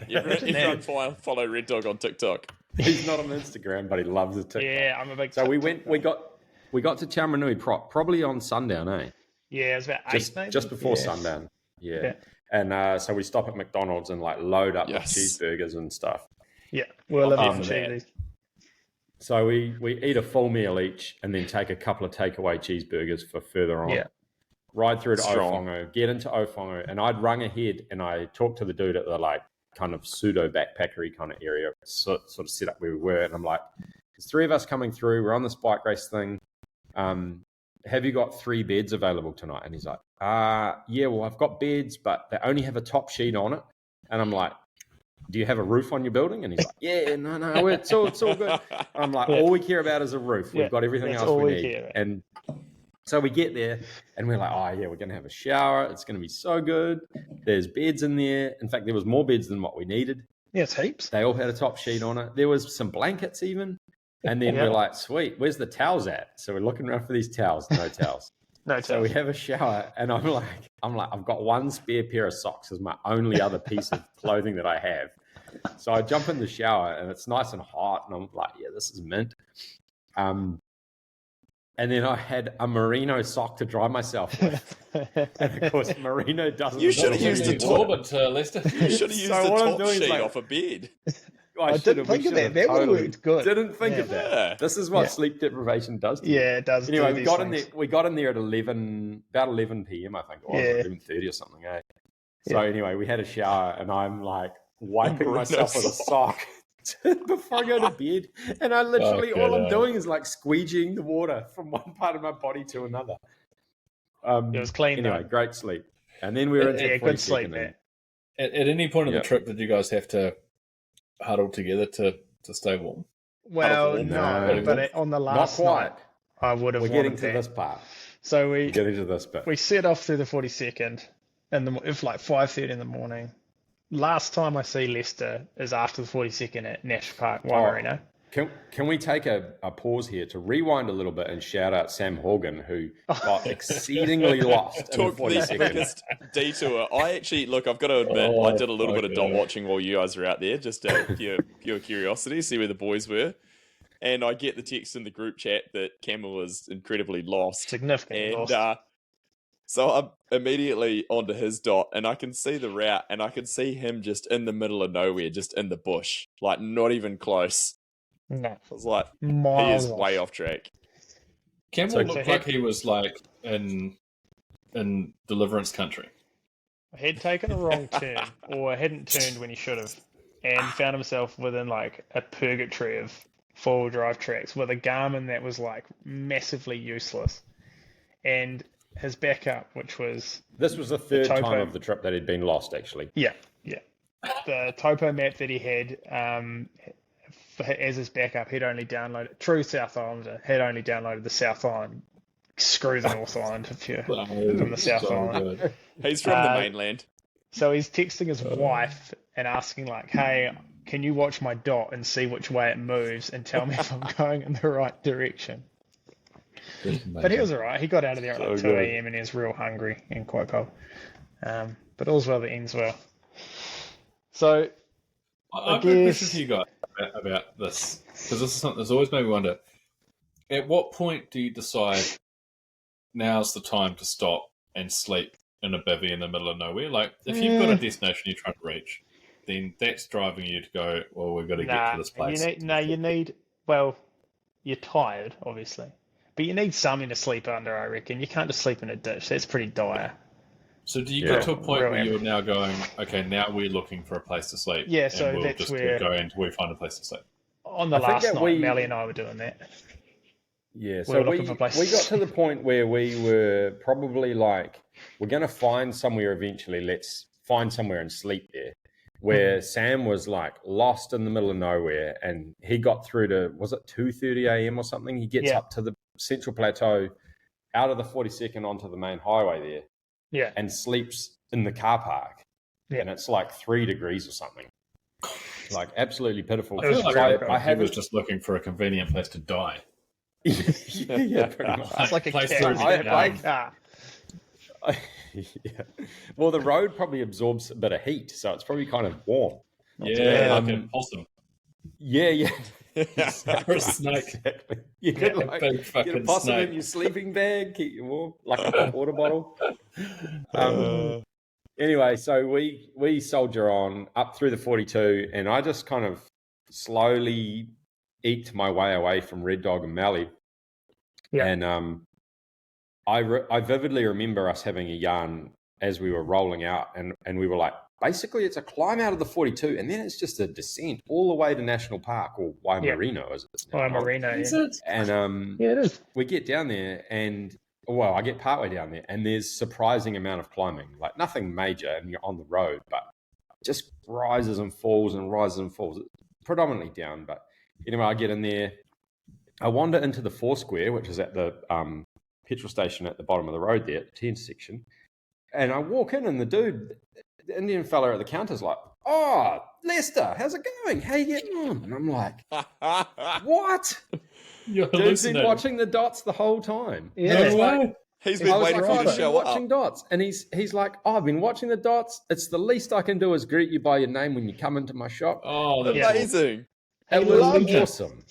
Speaker 4: Everyone follow Red Dog on TikTok.
Speaker 5: He's not on Instagram, but he loves the TikTok.
Speaker 6: Yeah, I'm a big
Speaker 5: So
Speaker 6: TikTok
Speaker 5: we got to Taumarunui probably on sundown, eh?
Speaker 6: Yeah, it was about 8 maybe?
Speaker 5: Just before sundown. Yeah. And so we stop at McDonald's and like load up with cheeseburgers and stuff.
Speaker 6: Yeah, we're living for cheese.
Speaker 5: So we eat a full meal each and then take a couple of takeaway cheeseburgers for further on. Yeah. Ride through to Ofongo, get into Ofongo, and I'd rung ahead and I talked to the dude at the like kind of pseudo backpackery kind of area, sort of set up where we were, and I'm like, there's 3 of us coming through, we're on this bike race thing. Have you got 3 beds available tonight? And he's like, yeah, well, I've got beds, but they only have a top sheet on it. And I'm like, do you have a roof on your building? And he's like, yeah, no, it's all good. I'm like, all we care about is a roof. We've got everything else we need. And so we get there and we're like, oh yeah, we're going to have a shower. It's going to be so good. There's beds in there. In fact, there was more beds than what we needed.
Speaker 6: Yeah, it's heaps.
Speaker 5: They all had a top sheet on it. There was some blankets even. And then we're like, sweet, where's the towels at? So we're looking around for these towels. No towels. So we have a shower, and I'm like, I've got 1 spare pair of socks as my only other piece of clothing that I have. So I jump in the shower and it's nice and hot, and I'm like, yeah, this is mint. And then I had a merino sock to dry myself with. And of course, merino doesn't.
Speaker 4: You should have used a
Speaker 7: absorbent, Lester.
Speaker 4: You should have used
Speaker 5: So
Speaker 4: the
Speaker 5: what I'm
Speaker 4: top
Speaker 5: doing is
Speaker 4: sheet
Speaker 5: like-
Speaker 4: off a bed.
Speaker 6: I didn't think of that. That would have worked good.
Speaker 5: Didn't think of that.
Speaker 4: Yeah.
Speaker 5: This is what sleep deprivation does to you.
Speaker 6: Yeah, it does.
Speaker 5: Anyway,
Speaker 6: do
Speaker 5: we
Speaker 6: these
Speaker 5: got in
Speaker 6: things.
Speaker 5: there. We got in there at about 11 p.m. I think, or
Speaker 6: Yeah.
Speaker 5: 11:30 or something. So anyway, we had a shower, and I'm like wiping
Speaker 4: Merino
Speaker 5: myself with a sock before I go to bed, and I literally all I'm doing is like squeegeeing the water from one part of my body to another.
Speaker 6: It was clean.
Speaker 5: Anyway,
Speaker 6: though.
Speaker 5: great sleep, and then we were into
Speaker 6: Yeah,
Speaker 5: the
Speaker 6: good
Speaker 5: 42nd
Speaker 6: sleep,
Speaker 5: and-
Speaker 6: man.
Speaker 7: At any point in
Speaker 5: Yeah.
Speaker 7: the trip, did you guys have to huddle together to stay warm?
Speaker 6: Well,
Speaker 4: warm.
Speaker 6: no,
Speaker 5: No.
Speaker 6: but on the
Speaker 5: Not
Speaker 6: last
Speaker 5: quite.
Speaker 6: night, I would have
Speaker 5: We're getting
Speaker 6: wanted
Speaker 5: to
Speaker 6: that.
Speaker 5: this part.
Speaker 6: So
Speaker 5: We're getting to this bit.
Speaker 6: we set off through the 42nd, and it's like 5:30 in the morning. Last time I see Leicester is after the 42nd at National Park, Waimarino.
Speaker 5: Can we take a pause here to rewind a little bit and shout out Sam Horgan, who got exceedingly lost in the
Speaker 4: Took the
Speaker 5: 42nd.
Speaker 4: biggest detour. I actually, look, I've got to admit, I did a little bit of dot watching while you guys were out there, just pure curiosity, see where the boys were. And I get the text in the group chat that Camel was incredibly lost.
Speaker 6: Significantly
Speaker 4: And
Speaker 6: lost.
Speaker 4: so I'm immediately onto his dot, and I can see the route, and I can see him just in the middle of nowhere, just in the bush, like not even close.
Speaker 6: No,
Speaker 4: I was like, he
Speaker 6: miles
Speaker 4: is
Speaker 6: off.
Speaker 4: way off track.
Speaker 7: Campbell
Speaker 6: So
Speaker 7: looked like he was like in Deliverance country.
Speaker 6: Had taken a wrong turn, or hadn't turned when he should have, and found himself within like a purgatory of four-wheel drive tracks with a Garmin that was like massively useless, and his backup, which was
Speaker 5: This was the third
Speaker 6: topo.
Speaker 5: time of the trip that he'd been lost, actually.
Speaker 6: yeah, the topo map that he had as his backup. He'd only downloaded true South Islander. Had only downloaded the South Island. Screw the North Island if you're from the South Island.
Speaker 7: Good.
Speaker 4: He's from the mainland.
Speaker 6: So he's texting his wife and asking like, "Hey, can you watch my dot and see which way it moves and tell me if I'm going in the right direction?" But he was alright. He got out of there at like 2 a.m. and he was real hungry and quite cold. But all's well that ends well. So
Speaker 7: I've got a
Speaker 6: guess-
Speaker 7: question for you guys about this, because this is something that's always made me wonder. At what point do you decide now's the time to stop and sleep in a bivvy in the middle of nowhere? Like, if you've got a destination you're trying to reach, then that's driving you to go, well, we've got to get to this place.
Speaker 6: well, you're tired, obviously. But you need something to sleep under, I reckon. You can't just sleep in a ditch. That's pretty dire.
Speaker 7: So do you
Speaker 5: Yeah.
Speaker 7: get to a point
Speaker 6: Real
Speaker 7: where
Speaker 6: amp.
Speaker 7: you're now going, okay, now we're looking for a place to sleep?
Speaker 6: Yeah,
Speaker 7: and
Speaker 6: so
Speaker 7: we'll
Speaker 6: that's
Speaker 7: just
Speaker 6: where-
Speaker 7: go until we find a place to sleep.
Speaker 6: On the
Speaker 5: I think
Speaker 6: last
Speaker 5: that
Speaker 6: night,
Speaker 5: we-
Speaker 6: Melly and I were doing that.
Speaker 5: Yeah,
Speaker 6: We
Speaker 5: so
Speaker 6: were
Speaker 5: we
Speaker 6: looking for places.
Speaker 5: got to the point where we were probably like, we're going to find somewhere eventually. Let's find somewhere and sleep there. Where Sam was like lost in the middle of nowhere, and he got through to, was it 2:30 a.m. or something? He gets
Speaker 6: Yeah.
Speaker 5: up to the Central Plateau, out of the 42nd onto the main highway there,
Speaker 6: Yeah.
Speaker 5: and sleeps in the car park.
Speaker 6: Yeah.
Speaker 5: And it's like 3 degrees or something. Like absolutely pitiful.
Speaker 7: I feel like
Speaker 6: really
Speaker 7: I
Speaker 5: have
Speaker 7: was just looking for a convenient place to die.
Speaker 5: yeah, pretty much.
Speaker 6: It's like a
Speaker 7: Place
Speaker 6: cat.
Speaker 7: through
Speaker 6: in
Speaker 7: the
Speaker 6: a
Speaker 7: car.
Speaker 6: car.
Speaker 5: Yeah. Well, the road probably absorbs a bit of heat, so it's probably kind of warm.
Speaker 7: Yeah,
Speaker 5: bad.
Speaker 7: like a possum.
Speaker 5: Yeah.
Speaker 7: Or a snake.
Speaker 5: Exactly. You could
Speaker 7: A
Speaker 5: like
Speaker 7: big
Speaker 5: get a
Speaker 7: fucking
Speaker 5: possum
Speaker 7: snake.
Speaker 5: in your sleeping bag, keep you warm, like a hot water bottle. Anyway, so we soldier on up through the 42, and I just kind of slowly eked my way away from Red Dog and Mallee.
Speaker 6: Yeah.
Speaker 5: And I vividly remember us having a yarn as we were rolling out, and we were like, basically, it's a climb out of the 42, and then it's just a descent all the way to National Park, or Waimarino, as it's now called.
Speaker 6: Marino.
Speaker 7: Is
Speaker 6: Yeah.
Speaker 7: it?
Speaker 5: And
Speaker 6: Yeah, it is.
Speaker 5: we get down there, and well, I get partway down there, and there's surprising amount of climbing, like nothing major, and you're on the road, but just rises and falls and rises and falls. Predominantly down, but anyway, I get in there. I wander into the Foursquare, which is at the petrol station at the bottom of the road there, at the 10 section, and I walk in, and the Indian fella at the counter's like, "Oh, Lester, how's it going? How you getting on?" And I'm like, "What?"
Speaker 7: You're
Speaker 5: Dude's been
Speaker 7: hallucinating.
Speaker 5: watching the dots the whole time.
Speaker 6: Yeah.
Speaker 7: No way.
Speaker 4: He's
Speaker 6: I
Speaker 4: been
Speaker 6: was
Speaker 4: waiting
Speaker 6: like,
Speaker 4: for you
Speaker 6: I've
Speaker 4: to
Speaker 6: been
Speaker 4: show
Speaker 5: watching
Speaker 4: up.
Speaker 5: dots, and he's like, oh, I've been watching the dots. It's the least I can do is greet you by your name when you come into my shop.
Speaker 7: Oh, that's
Speaker 6: Yeah.
Speaker 4: Amazing.
Speaker 5: It
Speaker 6: He
Speaker 5: was
Speaker 6: loved it.
Speaker 5: awesome.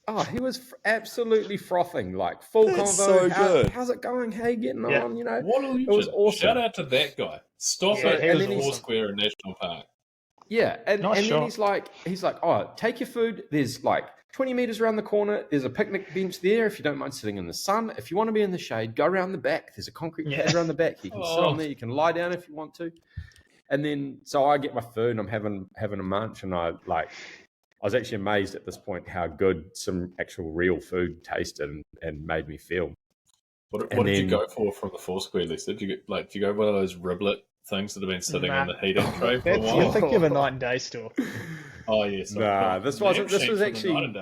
Speaker 5: Oh, he was absolutely frothing, like full
Speaker 4: That's
Speaker 5: convo.
Speaker 4: so good.
Speaker 5: How's it going? How you getting
Speaker 6: Yeah.
Speaker 5: on? You know,
Speaker 7: what a legend.
Speaker 5: it was awesome.
Speaker 7: Shout out to that guy. Stop
Speaker 6: Yeah,
Speaker 7: at
Speaker 6: he was
Speaker 7: the
Speaker 6: awesome.
Speaker 7: Foursquare National Park.
Speaker 5: Yeah, and
Speaker 6: Nice
Speaker 5: then
Speaker 6: shot.
Speaker 5: he's like, oh, take your food. There's like 20 meters around the corner. There's a picnic bench there if you don't mind sitting in the sun. If you want to be in the shade, go around the back. There's a concrete pad around the back. You can sit on there. You can lie down if you want to. And then so I get my food and I'm having a munch, and I was actually amazed at this point how good some actual real food tasted and made me feel.
Speaker 7: What
Speaker 5: And
Speaker 7: did you
Speaker 5: then-
Speaker 7: go for the Foursquare list? Did you go one of those riblet things that have been sitting
Speaker 6: Nah.
Speaker 7: in the heating tray for a
Speaker 6: That's,
Speaker 7: while?
Speaker 6: I think you have a night and day store.
Speaker 7: Oh yes.
Speaker 5: Nah, this wasn't. This was actually.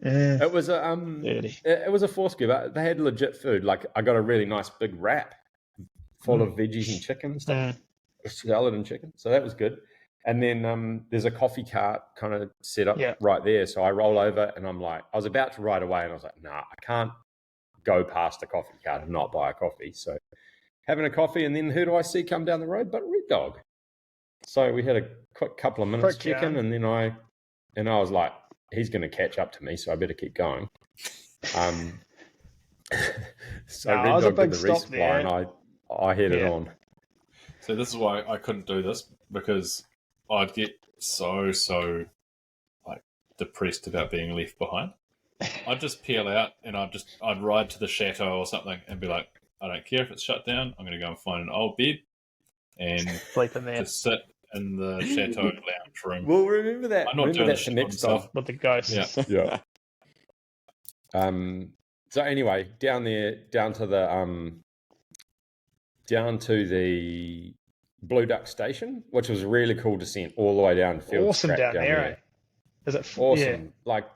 Speaker 6: Yeah.
Speaker 5: It was a
Speaker 6: Dirty.
Speaker 5: It was a Foursquare, but they had legit food. Like I got a really nice big wrap full of veggies and chicken and stuff, salad and chicken. So that was good. And then there's a coffee cart kind of set up right there. So I roll over and I'm like, I was about to ride away and I was like, nah, I can't go past a coffee cart and not buy a coffee. So having a coffee, and then who do I see come down the road but Red Dog? So we had a quick couple of minutes chicken, and then I was like, he's going to catch up to me, so I better keep going. So
Speaker 6: No,
Speaker 5: Red Dog did the
Speaker 6: stop
Speaker 5: resupply,
Speaker 6: there.
Speaker 5: and I headed on.
Speaker 7: So this is why I couldn't do this, because I'd get so like depressed about being left behind. I'd just peel out and I'd ride to the chateau or something and be like, I don't care if it's shut down. I'm going to go and find an old bed and
Speaker 6: Sleep in there
Speaker 7: just sit in the chateau lounge room.
Speaker 5: Well, remember that.
Speaker 7: I'm not
Speaker 5: Remember
Speaker 7: doing
Speaker 5: that
Speaker 7: this
Speaker 5: for
Speaker 7: shit
Speaker 5: next
Speaker 7: myself.
Speaker 5: time.
Speaker 6: with the ghosts.
Speaker 7: Yeah.
Speaker 5: Yeah. So anyway, down there, down to the Blue Duck Station, which was a really cool descent all the way down. Field
Speaker 6: Awesome
Speaker 5: Scrap
Speaker 6: down there. Eh? Is it
Speaker 5: Awesome,
Speaker 6: Yeah,
Speaker 5: like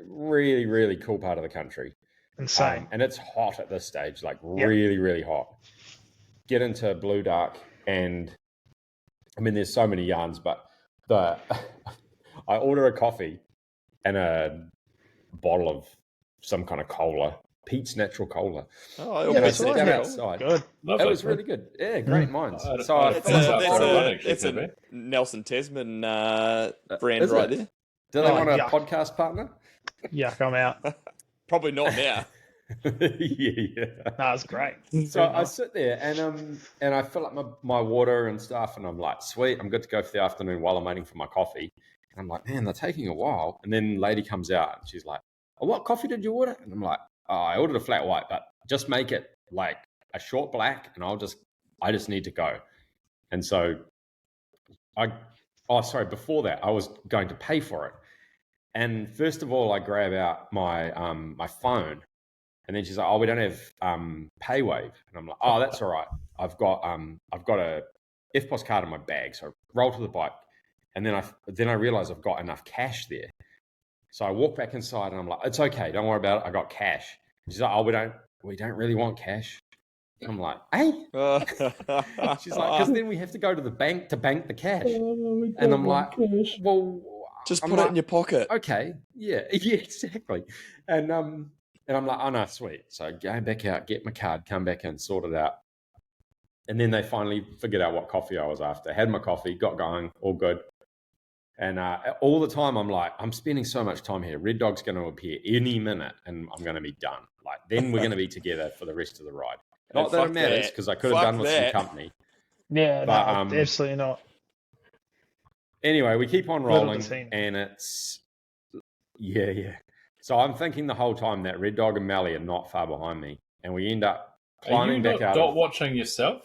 Speaker 5: really, really cool part of the country.
Speaker 6: insane.
Speaker 5: And it's hot at this stage, like really, really hot. Get into Blue Duck, and I mean, there's so many yarns, but I order a coffee and a bottle of some kind of cola, Pete's Natural Cola.
Speaker 4: Oh,
Speaker 5: And I
Speaker 6: that's
Speaker 5: sit
Speaker 6: right.
Speaker 5: down
Speaker 6: Yeah.
Speaker 5: outside.
Speaker 6: Good.
Speaker 7: Lovely.
Speaker 5: It was really good. Yeah, great minds.
Speaker 7: I-
Speaker 5: So
Speaker 7: I-
Speaker 5: I
Speaker 4: That's
Speaker 7: Thumbs up
Speaker 4: a,
Speaker 7: for running,
Speaker 4: that's a
Speaker 7: Keith,
Speaker 4: Nelson Tasman brand
Speaker 5: Is
Speaker 4: right
Speaker 5: it?
Speaker 4: there.
Speaker 5: do they
Speaker 6: Oh,
Speaker 5: want a
Speaker 6: yuck.
Speaker 5: podcast partner?
Speaker 6: Yuck, I'm out.
Speaker 4: Probably not now.
Speaker 5: yeah.
Speaker 6: No, it's great.
Speaker 5: So I sit there and I fill up my water and stuff, and I'm like, sweet, I'm good to go for the afternoon while I'm waiting for my coffee. And I'm like, man, they're taking a while. And then lady comes out and she's like, oh, what coffee did you order? And I'm like, oh, I ordered a flat white, but just make it like a short black, and I just need to go. And so before that, I was going to pay for it. And first of all, I grab out my my phone, and then she's like, "Oh, we don't have PayWave," and I'm like, "Oh, that's all right. I've got a FPOS card in my bag." So I roll to the bike, and then I realize I've got enough cash there. So I walk back inside, and I'm like, "It's okay, don't worry about it. I got cash." And she's like, "Oh, we don't really want cash." And I'm like, "Hey." She's like, "Because then we have to go to the bank to bank the cash." And I'm like, "Well,
Speaker 4: Just
Speaker 5: I'm
Speaker 4: put it
Speaker 5: like,
Speaker 4: in your pocket.
Speaker 5: okay, yeah, exactly." And I'm like, "Oh no, sweet." So go back out, get my card, come back in, sort it out. And then they finally figured out what coffee I was after. Had my coffee, got going, all good. And all the time I'm like, I'm spending so much time here. Red Dog's going to appear any minute, and I'm going to be done. Like, then we're going to be together for the rest of the ride. Not that
Speaker 4: fuck
Speaker 5: it matters,
Speaker 4: that.
Speaker 5: because I could have
Speaker 4: Fuck
Speaker 5: done with
Speaker 4: that.
Speaker 5: some company.
Speaker 6: Yeah,
Speaker 5: But,
Speaker 6: no, absolutely not.
Speaker 5: Anyway, we keep on
Speaker 6: Little
Speaker 5: rolling,
Speaker 6: scene.
Speaker 5: and it's yeah. So I'm thinking the whole time that Red Dog and Mally are not far behind me, and we end up
Speaker 7: Are you
Speaker 5: climbing back out.
Speaker 7: not watching yourself?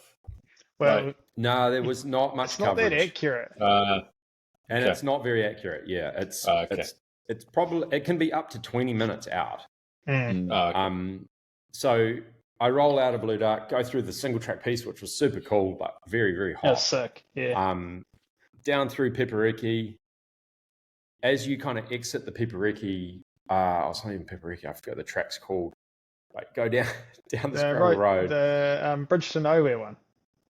Speaker 6: Well,
Speaker 7: Right.
Speaker 5: No, there was not much
Speaker 6: it's not
Speaker 5: coverage,
Speaker 6: that accurate.
Speaker 5: and
Speaker 7: Okay.
Speaker 5: it's not very accurate. Yeah,
Speaker 7: Okay.
Speaker 5: it's probably, it can be up to 20 minutes out.
Speaker 6: Mm.
Speaker 7: Okay.
Speaker 5: So I roll out of Blue Duck, go through the single track piece, which was super cool, but very, very hot.
Speaker 6: That's sick. Yeah.
Speaker 5: Down through Peperiki. As you kind of exit the Peperiki, it's not even Peperiki, I forgot what the track's called. Like, go down the gravel road.
Speaker 6: The Bridge to Nowhere one.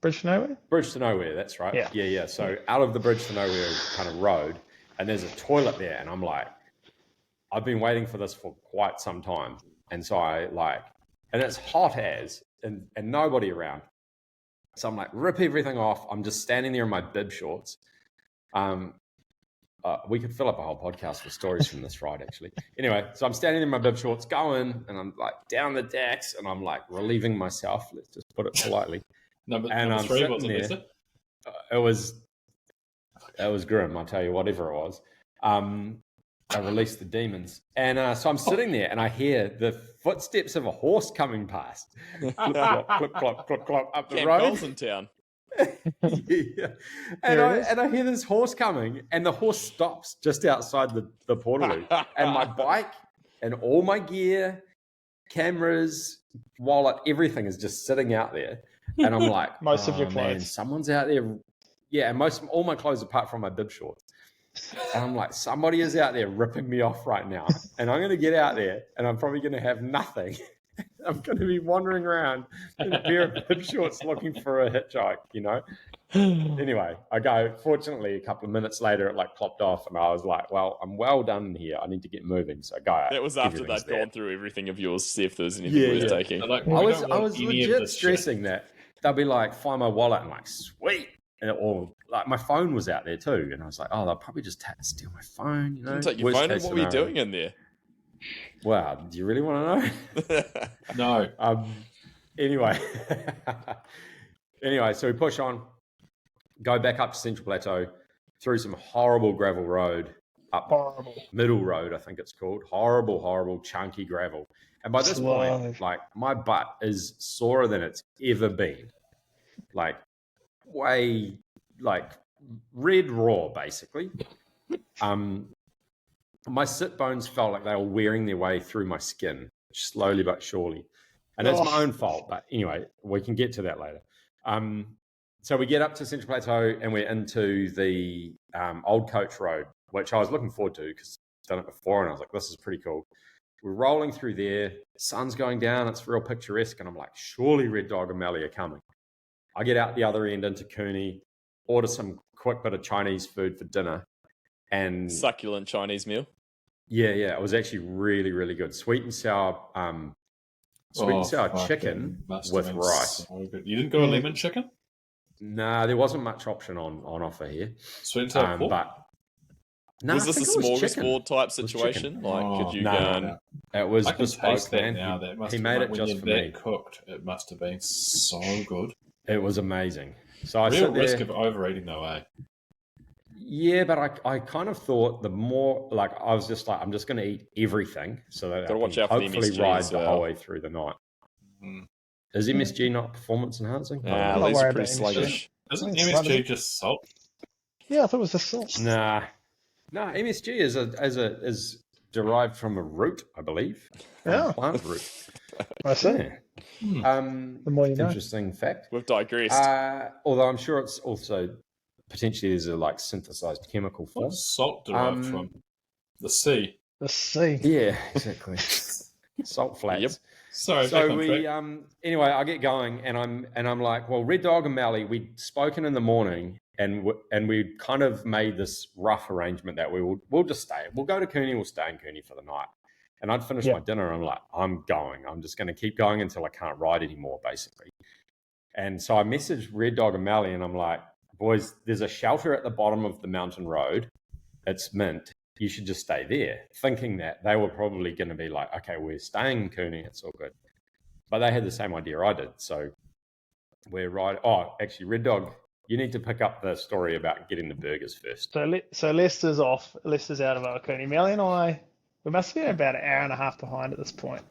Speaker 6: Bridge to Nowhere?
Speaker 5: Bridge to Nowhere, that's right.
Speaker 6: Yeah.
Speaker 5: So out of the Bridge to Nowhere kind of road, and there's a toilet there, and I'm like, I've been waiting for this for quite some time. And so I and it's hot as, and nobody around. So I'm like, rip everything off. I'm just standing there in my bib shorts. We could fill up a whole podcast with stories from this ride, actually. Anyway, so I'm standing there in my bib shorts going, and I'm like down the decks, and I'm like relieving myself. Let's just put it politely.
Speaker 7: Number
Speaker 5: I'm
Speaker 7: 3
Speaker 5: sitting
Speaker 7: wasn't
Speaker 5: there.
Speaker 7: is it?
Speaker 5: It was grim, I'll tell you, whatever it was. I released the demons. And so I'm sitting there and I hear the footsteps of a horse coming past. Clip, clop, clip, clop, clip, clop, up the
Speaker 4: Camp
Speaker 5: road.
Speaker 4: Bell's in town.
Speaker 5: Yeah. And I hear this horse coming, and the horse stops just outside the portaloo. And my bike and all my gear, cameras, wallet, everything is just sitting out there. And I'm like,
Speaker 6: Most of your
Speaker 5: man,
Speaker 6: clothes.
Speaker 5: someone's out there. Yeah, and all my clothes apart from my bib shorts. And I'm like, somebody is out there ripping me off right now. And I'm going to get out there, and I'm probably going to have nothing. I'm going to be wandering around in a pair of bib shorts looking for a hitchhike, you know? Anyway, I go. Fortunately, a couple of minutes later, it like plopped off, and I was like, well, I'm well done in here. I need to get moving. So I go.
Speaker 4: That was after
Speaker 5: everything's
Speaker 4: they'd
Speaker 5: there.
Speaker 4: gone through everything of yours, see if there was anything worth taking.
Speaker 7: They're like,
Speaker 5: I
Speaker 7: "We
Speaker 5: was
Speaker 7: don't want any of
Speaker 5: legit
Speaker 7: this shit."
Speaker 5: stressing that. They'll be like, find my wallet, and like, sweet. And or like my phone was out there too, and I was like, oh, they'll probably just steal my phone. You know,
Speaker 4: Didn't take your
Speaker 5: Worst
Speaker 4: phone in?
Speaker 5: case
Speaker 4: What were you
Speaker 5: scenario.
Speaker 4: doing in there?
Speaker 5: Wow, do you really want to know?
Speaker 7: No.
Speaker 5: Anyway, so we push on, go back up to Central Plateau, through some horrible gravel road, up
Speaker 6: Horrible.
Speaker 5: Middle Road, I think it's called. Horrible, chunky gravel. And by this point, like my butt is sorer than it's ever been. Like way, like red raw, basically. My sit bones felt like they were wearing their way through my skin, slowly but surely. And it's my own fault. But anyway, we can get to that later. So we get up to Central Plateau and we're into the Old Coach Road, which I was looking forward to because I've done it before. And I was like, this is pretty cool. We're rolling through there. Sun's going down. It's real picturesque. And I'm like, surely Red Dog and Melly are coming. I get out the other end into Cooney, order some quick bit of Chinese food for dinner. And
Speaker 4: Succulent Chinese meal.
Speaker 5: yeah, it was actually really, really good. Sweet and sour chicken with rice.
Speaker 7: So good. You didn't go a lemon chicken?
Speaker 5: Nah, there wasn't much option on offer here.
Speaker 7: Sweet and sour pork?
Speaker 5: But no,
Speaker 4: Was
Speaker 5: I
Speaker 4: this a
Speaker 5: think it was chicken.
Speaker 4: smorgasbord type
Speaker 5: was chicken.
Speaker 4: situation? Like, could you
Speaker 5: No,
Speaker 4: go
Speaker 5: no,
Speaker 4: and...
Speaker 5: no. It was
Speaker 7: I can
Speaker 5: bespoke,
Speaker 7: taste that
Speaker 5: man.
Speaker 7: now. That must
Speaker 5: He
Speaker 7: have
Speaker 5: made
Speaker 7: been,
Speaker 5: it
Speaker 7: when
Speaker 5: just
Speaker 7: you're
Speaker 5: for
Speaker 7: that
Speaker 5: me.
Speaker 7: cooked. It must have been so good.
Speaker 5: It was amazing. So I
Speaker 7: Real
Speaker 5: sit
Speaker 7: risk
Speaker 5: there.
Speaker 7: of overeating, though, eh?
Speaker 5: Yeah, but I kind of thought the more, like, I was just like, I'm just going to eat everything so that
Speaker 4: Gotta
Speaker 5: I
Speaker 4: watch
Speaker 5: can
Speaker 4: out for the
Speaker 5: hopefully
Speaker 4: MSG
Speaker 5: ride
Speaker 4: as
Speaker 5: the
Speaker 4: well.
Speaker 5: whole way through the night.
Speaker 7: Mm.
Speaker 5: Is MSG not performance enhancing?
Speaker 4: Nah,
Speaker 6: not
Speaker 4: these
Speaker 6: worry
Speaker 4: are pretty
Speaker 6: about MSG.
Speaker 4: sluggish.
Speaker 7: Isn't
Speaker 6: It's
Speaker 7: MSG just salt?
Speaker 6: Yeah, I thought it was the salt.
Speaker 5: Nah, MSG is derived from a root, I believe. From
Speaker 6: Yeah.
Speaker 5: a plant root.
Speaker 6: I see.
Speaker 5: Yeah.
Speaker 6: The more you know.
Speaker 5: Interesting fact.
Speaker 4: We've digressed.
Speaker 5: Although I'm sure it's also potentially there's a like synthesized chemical form.
Speaker 7: What's salt derived from? The sea.
Speaker 6: The sea.
Speaker 5: Yeah, exactly. Salt flats.
Speaker 4: Yep.
Speaker 7: Sorry, back
Speaker 5: So
Speaker 7: on
Speaker 5: we
Speaker 7: track.
Speaker 5: anyway, I get going and I'm like, well, Red Dog and Mally, we'd spoken in the morning and we kind of made this rough arrangement that we'll just stay. We'll go to Cooney, we'll stay in Cooney for the night. And I'd finished my dinner and I'm like, I'm going. I'm just going to keep going until I can't ride anymore, basically. And so I messaged Red Dog and Mally and I'm like, boys, there's a shelter at the bottom of the mountain road. It's mint. You should just stay there, thinking that they were probably going to be like, okay, we're staying in Cooney. It's all good. But they had the same idea I did. So we're riding. Oh, actually, Red Dog, you need to pick up the story about getting the burgers first.
Speaker 6: So Leicester's off. Leicester's out of Cooney. Melly and I, we must have been about an hour and a half behind at this point.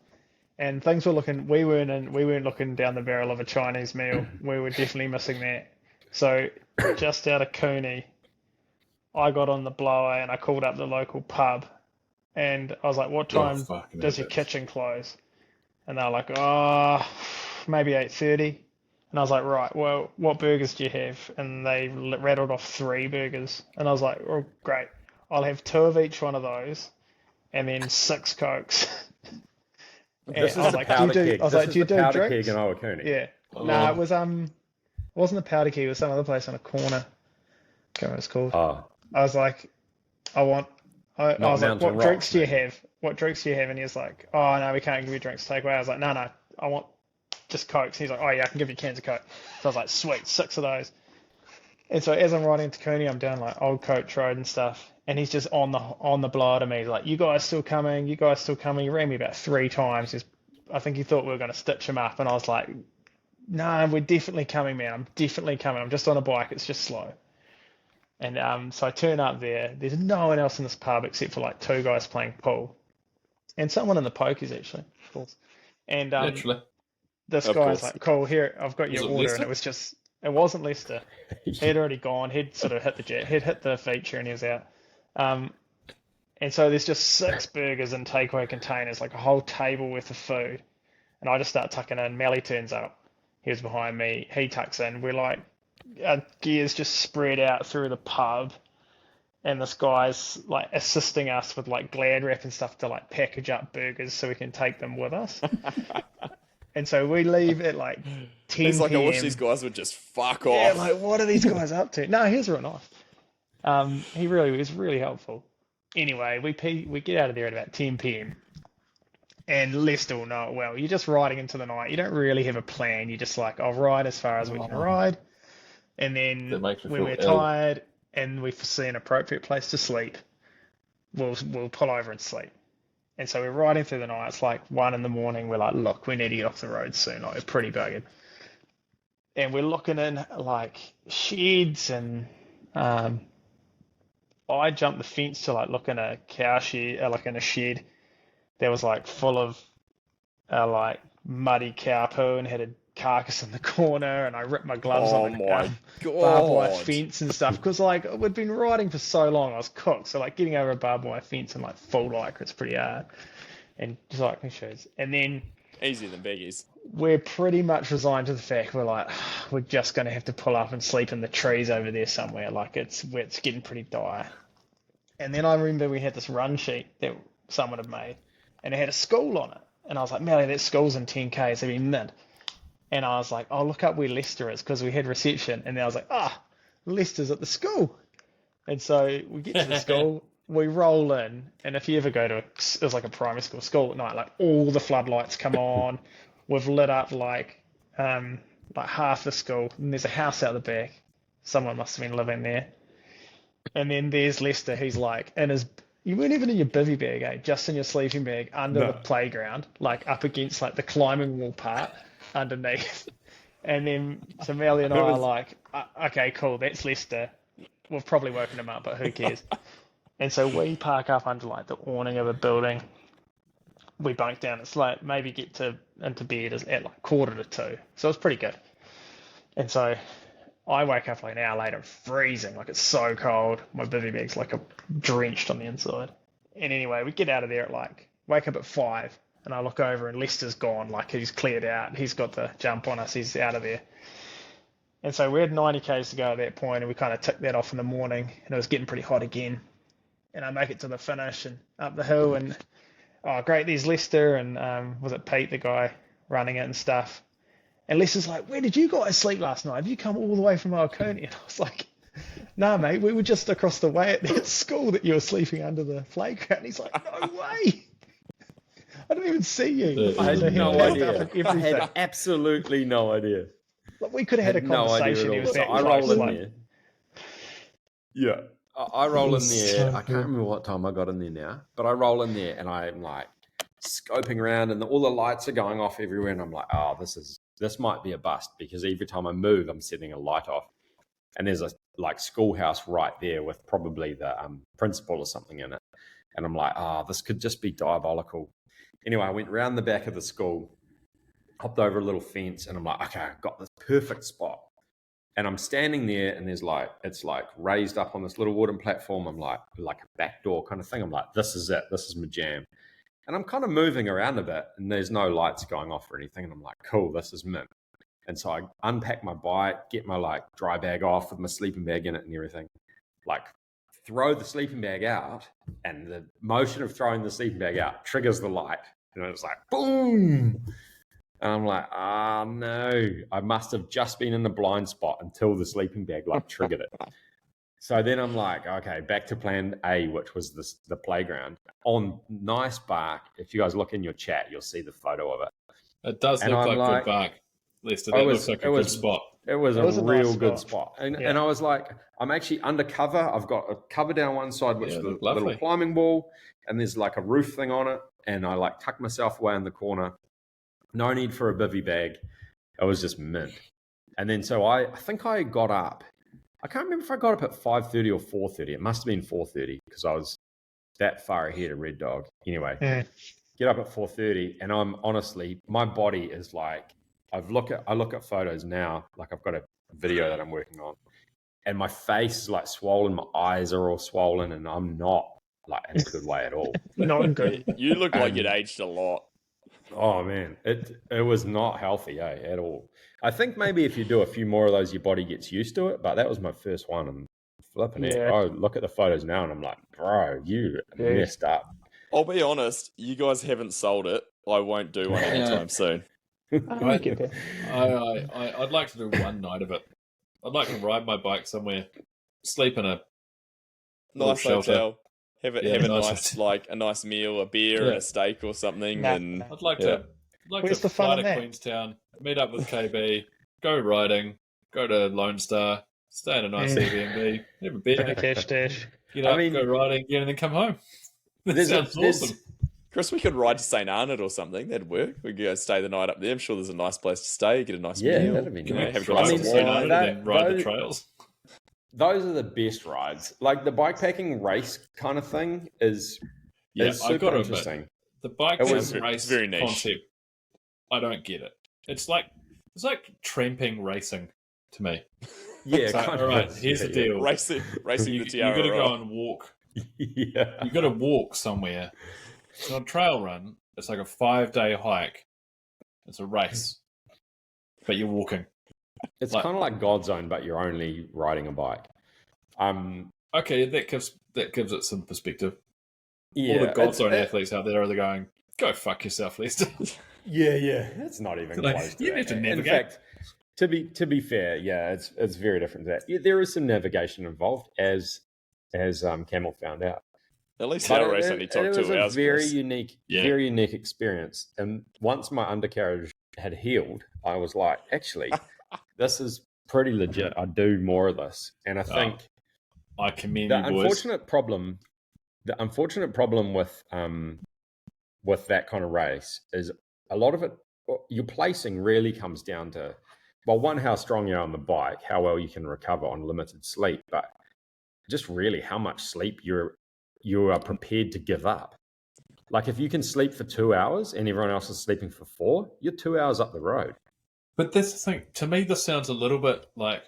Speaker 6: And things were looking. We weren't looking down the barrel of a Chinese meal. We were definitely missing that. So just out of Cooney, I got on the blower and I called up the local pub, and I was like, "What time
Speaker 7: fucking
Speaker 6: does your
Speaker 7: idiots.
Speaker 6: kitchen close?" And they were like, maybe 8:30. And I was like, right, well, what burgers do you have? And they rattled off 3 burgers. And I was like, oh, great. I'll have 2 of each one of those and then 6 Cokes. And
Speaker 5: This is
Speaker 6: I was
Speaker 5: the
Speaker 6: like,
Speaker 5: powder keg.
Speaker 6: I was
Speaker 5: This
Speaker 6: like,
Speaker 5: is
Speaker 6: do you
Speaker 5: the
Speaker 6: do
Speaker 5: powder
Speaker 6: drinks?
Speaker 5: keg in Old Cooney.
Speaker 6: Yeah.
Speaker 7: Oh.
Speaker 6: No, it wasn't a powder keg. It was some other place on a corner. Can't remember what it's called.
Speaker 5: Oh,
Speaker 6: I was like, I was like,
Speaker 5: Mountain
Speaker 6: what
Speaker 5: Rocks,
Speaker 6: drinks do you
Speaker 5: maybe.
Speaker 6: have? What drinks do you have? And he was like, oh, no, we can't give you drinks takeaway. I was like, no, I want just Cokes. And he's like, oh yeah, I can give you cans of Coke. So I was like, sweet, 6 of those. And so as I'm riding into Cooney, I'm down like Old Coach Road and stuff, and he's just on the blower to me. He's like, you guys still coming? You guys still coming? He ran me about 3 times. I think he thought we were going to stitch him up, and I was like, no, we're definitely coming, man. I'm definitely coming. I'm just on a bike. It's just slow. And so I turn up there. There's no one else in this pub except for like 2 guys playing pool, and someone in the pokies actually, of course. And
Speaker 7: Naturally.
Speaker 6: this
Speaker 4: Of
Speaker 6: guy's
Speaker 4: course.
Speaker 6: like, cool, here, I've got
Speaker 7: Was
Speaker 6: your
Speaker 7: it
Speaker 6: order,
Speaker 7: Leicester?
Speaker 6: and it wasn't Leicester. He'd already gone. He'd sort of hit the jet. He'd hit the feature, and he was out. And so there's just 6 burgers in takeaway containers, like a whole table worth of food. And I just start tucking in. Melly turns up. He was behind me. He tucks in. We're like, our gears just spread out through the pub. And this guy's like assisting us with like Glad wrap and stuff to like package up burgers so we can take them with us. And so we leave at like 10
Speaker 4: He's like, I wish
Speaker 6: p.m.
Speaker 4: these guys would just fuck
Speaker 6: Yeah,
Speaker 4: off.
Speaker 6: like what are these guys up to? No, he was real nice. He really was really helpful. Anyway, we get out of there at about 10 p.m. And Lester will know it well. You're just riding into the night. You don't really have a plan. You're just like, I'll ride as far as we can ride. And then
Speaker 7: That makes me
Speaker 6: when
Speaker 7: feel
Speaker 6: we're
Speaker 7: ill.
Speaker 6: tired and we see an appropriate place to sleep, we'll pull over and sleep. And so we're riding through the night. It's like 1 in the morning. We're like, look, we need to get off the road soon. Like, we're pretty buggered. And we're looking in like sheds, and I jumped the fence to like look in a cow shed, like in a shed that was like full of like muddy cow poo and had a carcass in the corner, and I ripped my gloves
Speaker 4: Oh
Speaker 6: on the
Speaker 4: my
Speaker 6: barbed wire
Speaker 4: God.
Speaker 6: fence and stuff because like we'd been riding for so long. I was cooked, so like getting over a barbed wire fence and like full lycra, it's pretty hard. And cycling shoes, and then
Speaker 4: Easier than biggies.
Speaker 6: we're pretty much resigned to the fact we're like, we're just going to have to pull up and sleep in the trees over there somewhere. Like it's getting pretty dire. And then I remember we had this run sheet that someone had made, and it had a school on it. And I was like, Melly, that school's in 10K, it'd be mid. And I was like, I'll look up where Leicester is because we had reception. And then I was like, Leicester's at the school. And so we get to the school, we roll in, and if you ever go to it was like a primary school at night, like all the floodlights come on. We've lit up like half the school, and there's a house out the back. Someone must have been living there. And then there's Lester. He's like in his. You weren't even in your bivvy bag, eh? Just in your sleeping bag under the playground, like up against like the climbing wall part underneath. And then so Melly and I are like, okay, cool, that's Lester. We've probably woken him up, but who cares? And so we park up under like the awning of a building. We bunk down. It's like maybe get into bed at like 1:45. So it's pretty good. And so I wake up like an hour later, freezing, like it's so cold. My bivvy bag's like drenched on the inside. And anyway, we get out of there at like, wake up at 5, and I look over and Lester's gone, like he's cleared out. He's got the jump on us, he's out of there. And so we had 90 Ks to go at that point, and we kind of ticked that off in the morning, and it was getting pretty hot again. And I make it to the finish and up the hill, and oh great, there's Lester, and was it Pete, the guy running it and stuff. And Lester's like, where did you guys sleep last night? Have you come all the way from Oconee? And I was like, nah, mate, we were just across the way at that school that you were sleeping under the playground. And he's like, no way. I didn't even see you.
Speaker 5: I had
Speaker 6: So he
Speaker 5: no
Speaker 6: packed
Speaker 5: idea.
Speaker 6: up and
Speaker 5: I
Speaker 6: everything.
Speaker 5: had absolutely no idea.
Speaker 6: Like, we could have had a
Speaker 5: No idea
Speaker 6: conversation.
Speaker 5: at
Speaker 6: He
Speaker 5: all.
Speaker 6: was
Speaker 5: So
Speaker 6: that
Speaker 5: I
Speaker 6: close.
Speaker 5: roll in
Speaker 6: Like,
Speaker 5: there. Yeah. I roll in there.
Speaker 6: So
Speaker 5: I can't remember what time I got in there now, but I roll in there and I'm like scoping around, and all the lights are going off everywhere. And I'm like, oh, this might be a bust, because every time I move, I'm setting a light off. And there's a like schoolhouse right there with probably the principal or something in it. And I'm like, this could just be diabolical. Anyway, I went round the back of the school, hopped over a little fence, and I'm like, okay, I've got this perfect spot. And I'm standing there, and it's like raised up on this little wooden platform. I'm like a back door kind of thing. I'm like, this is it. This is my jam. And I'm kind of moving around a bit, and there's no lights going off or anything. And I'm like, cool, this is mint. And so I unpack my bike, get my like dry bag off with my sleeping bag in it and everything, like throw the sleeping bag out, and the motion of throwing the sleeping bag out triggers the light. And it's like, boom. And I'm like, no, I must have just been in the blind spot until the sleeping bag like triggered it. So then I'm like, okay, back to plan A, which was the playground on nice bark. If you guys look in your chat, you'll see the photo of it.
Speaker 7: It does
Speaker 5: And
Speaker 7: look
Speaker 5: I'm
Speaker 7: like
Speaker 5: like-
Speaker 7: good bark, Lester.
Speaker 5: I
Speaker 7: That
Speaker 5: was-
Speaker 7: looks like
Speaker 5: it
Speaker 7: a good
Speaker 5: was-
Speaker 7: spot.
Speaker 5: It was
Speaker 6: It was
Speaker 5: a
Speaker 6: a
Speaker 5: real
Speaker 6: nice
Speaker 5: good
Speaker 6: spot.
Speaker 5: spot. And
Speaker 6: Yeah.
Speaker 5: I was like, I'm actually undercover. I've got a cover down one side, which
Speaker 7: Yeah,
Speaker 5: is
Speaker 7: look
Speaker 5: a little
Speaker 7: lovely.
Speaker 5: climbing wall, and there's like a roof thing on it. And I like tuck myself away in the corner. No need for a bivvy bag. It was just mint. And then so I think I got up. I can't remember if I got up at 5:30 or 4:30. It must have been 4:30 because I was that far ahead of Red Dog. Anyway, get up at 4:30, and I'm honestly, my body is like, I look at photos now, like I've got a video that I'm working on, and my face is like swollen, my eyes are all swollen, and I'm not like in a good way at all.
Speaker 6: Not good.
Speaker 4: You look like you'd aged a lot.
Speaker 5: Oh man, it was not healthy, at all. I think maybe if you do a few more of those, your body gets used to it. But that was my first one, and flipping it.
Speaker 6: Yeah.
Speaker 5: I look at the photos now, and I'm like, bro, you messed up.
Speaker 4: I'll be honest, you guys haven't sold it. I won't do one anytime soon.
Speaker 6: I get that.
Speaker 7: I'd like to do one night of it. I'd like to ride my bike somewhere, sleep in a little
Speaker 4: Nice
Speaker 7: shelter.
Speaker 4: hotel. Have
Speaker 7: Yeah,
Speaker 4: a
Speaker 7: nice
Speaker 4: nice
Speaker 7: hotel.
Speaker 4: like a nice meal, a beer and a steak or something,
Speaker 6: Nah.
Speaker 4: and
Speaker 7: I'd like
Speaker 4: Yeah.
Speaker 7: to
Speaker 6: Where's the
Speaker 7: fly
Speaker 6: fun
Speaker 7: to
Speaker 6: in that?
Speaker 7: Queenstown, meet up with KB, go riding, go to Lone Star, stay in a nice
Speaker 6: Yeah.
Speaker 7: Airbnb, have a
Speaker 6: Bit of
Speaker 7: beer,
Speaker 6: cash dash.
Speaker 7: get up,
Speaker 5: I mean-
Speaker 7: go riding, and then come home. That
Speaker 5: There's
Speaker 7: sounds awesome.
Speaker 4: Chris, we could ride to St. Arnaud or something. That'd work. We could go stay the night up there. I'm sure there's a nice place to stay, get a nice
Speaker 5: Yeah,
Speaker 4: meal.
Speaker 5: that'd be
Speaker 4: you know,
Speaker 5: nice.
Speaker 4: have a
Speaker 7: Drive
Speaker 4: glass
Speaker 5: I
Speaker 4: of
Speaker 5: mean,
Speaker 7: to St.
Speaker 4: wine.
Speaker 7: Arnaud,
Speaker 5: that-
Speaker 7: then ride the
Speaker 5: those-
Speaker 7: trails.
Speaker 5: Those are the best rides. Like the bikepacking race kind of thing is
Speaker 7: Yeah,
Speaker 5: is
Speaker 7: I
Speaker 5: super
Speaker 7: got to admit,
Speaker 5: interesting.
Speaker 7: the bike
Speaker 5: It was-
Speaker 7: race
Speaker 4: it's very niche.
Speaker 7: concept, I don't get it. It's like tramping racing to me.
Speaker 5: Yeah,
Speaker 7: So,
Speaker 5: kind
Speaker 7: all right,
Speaker 5: of.
Speaker 7: here's
Speaker 5: Yeah,
Speaker 7: the deal.
Speaker 4: Racing
Speaker 7: You
Speaker 4: the tiara.
Speaker 7: got to go
Speaker 4: off.
Speaker 7: and walk.
Speaker 5: Yeah.
Speaker 7: You got to walk somewhere. It's not a trail run. It's like a 5-day hike. It's a race, but you're walking.
Speaker 5: It's
Speaker 7: Like-
Speaker 5: kind of like God's Zone, but you're only riding a bike.
Speaker 7: Okay, that gives it some perspective.
Speaker 5: Yeah,
Speaker 7: All the
Speaker 5: it's-
Speaker 7: Godzone athletes out there are going, "Go fuck yourself, Lester."
Speaker 5: Yeah, it's not even
Speaker 7: Like,
Speaker 5: close. To
Speaker 7: you
Speaker 5: that.
Speaker 7: have to
Speaker 5: In
Speaker 7: navigate.
Speaker 5: fact, to be fair, yeah, it's very different. To that yeah, there is some navigation involved, as Camel found out.
Speaker 4: At least
Speaker 5: But
Speaker 4: our race only took
Speaker 5: it
Speaker 4: 2
Speaker 5: was
Speaker 4: hours.
Speaker 5: a very
Speaker 4: Chris.
Speaker 5: unique,
Speaker 7: Yeah.
Speaker 5: very unique experience. And once my undercarriage had healed, I was like, actually, this is pretty legit. I'd do more of this. And I think
Speaker 7: I commend
Speaker 5: the
Speaker 7: you, boys.
Speaker 5: unfortunate problem with that kind of race is a lot of it. Your placing really comes down to, well, one, how strong you are on the bike, how well you can recover on limited sleep, but just really how much sleep you are prepared to give up. Like if you can sleep for 2 hours and everyone else is sleeping for 4, you're 2 hours up the road.
Speaker 7: But that's the thing. To me, this sounds a little bit like,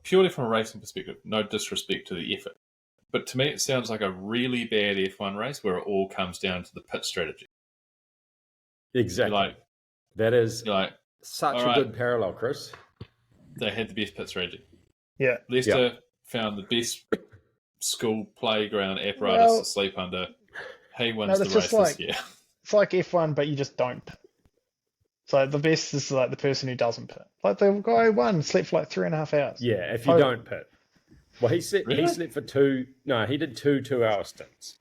Speaker 7: purely from a racing perspective, no disrespect to the effort, but to me, it sounds like a really bad F1 race where it all comes down to the pit strategy.
Speaker 5: Exactly.
Speaker 7: You're like,
Speaker 5: That is
Speaker 7: you're like,
Speaker 5: such
Speaker 7: all
Speaker 5: a
Speaker 7: right.
Speaker 5: good parallel, Chris.
Speaker 7: they had the best pit strategy.
Speaker 6: Yeah.
Speaker 7: Leicester found the best school playground apparatus
Speaker 6: Well-
Speaker 7: to sleep under. He wins
Speaker 6: No,
Speaker 7: the
Speaker 6: that's
Speaker 7: race
Speaker 6: just like-
Speaker 7: this year.
Speaker 6: It's like F1, but you just don't pit. So the best is like the person who doesn't pit. Like the guy who won, slept for like 3.5 hours.
Speaker 5: Yeah, if you
Speaker 6: Oh.
Speaker 5: don't pit. Well, he
Speaker 7: Really?
Speaker 5: slept for 2. No, he did 2-hour stints.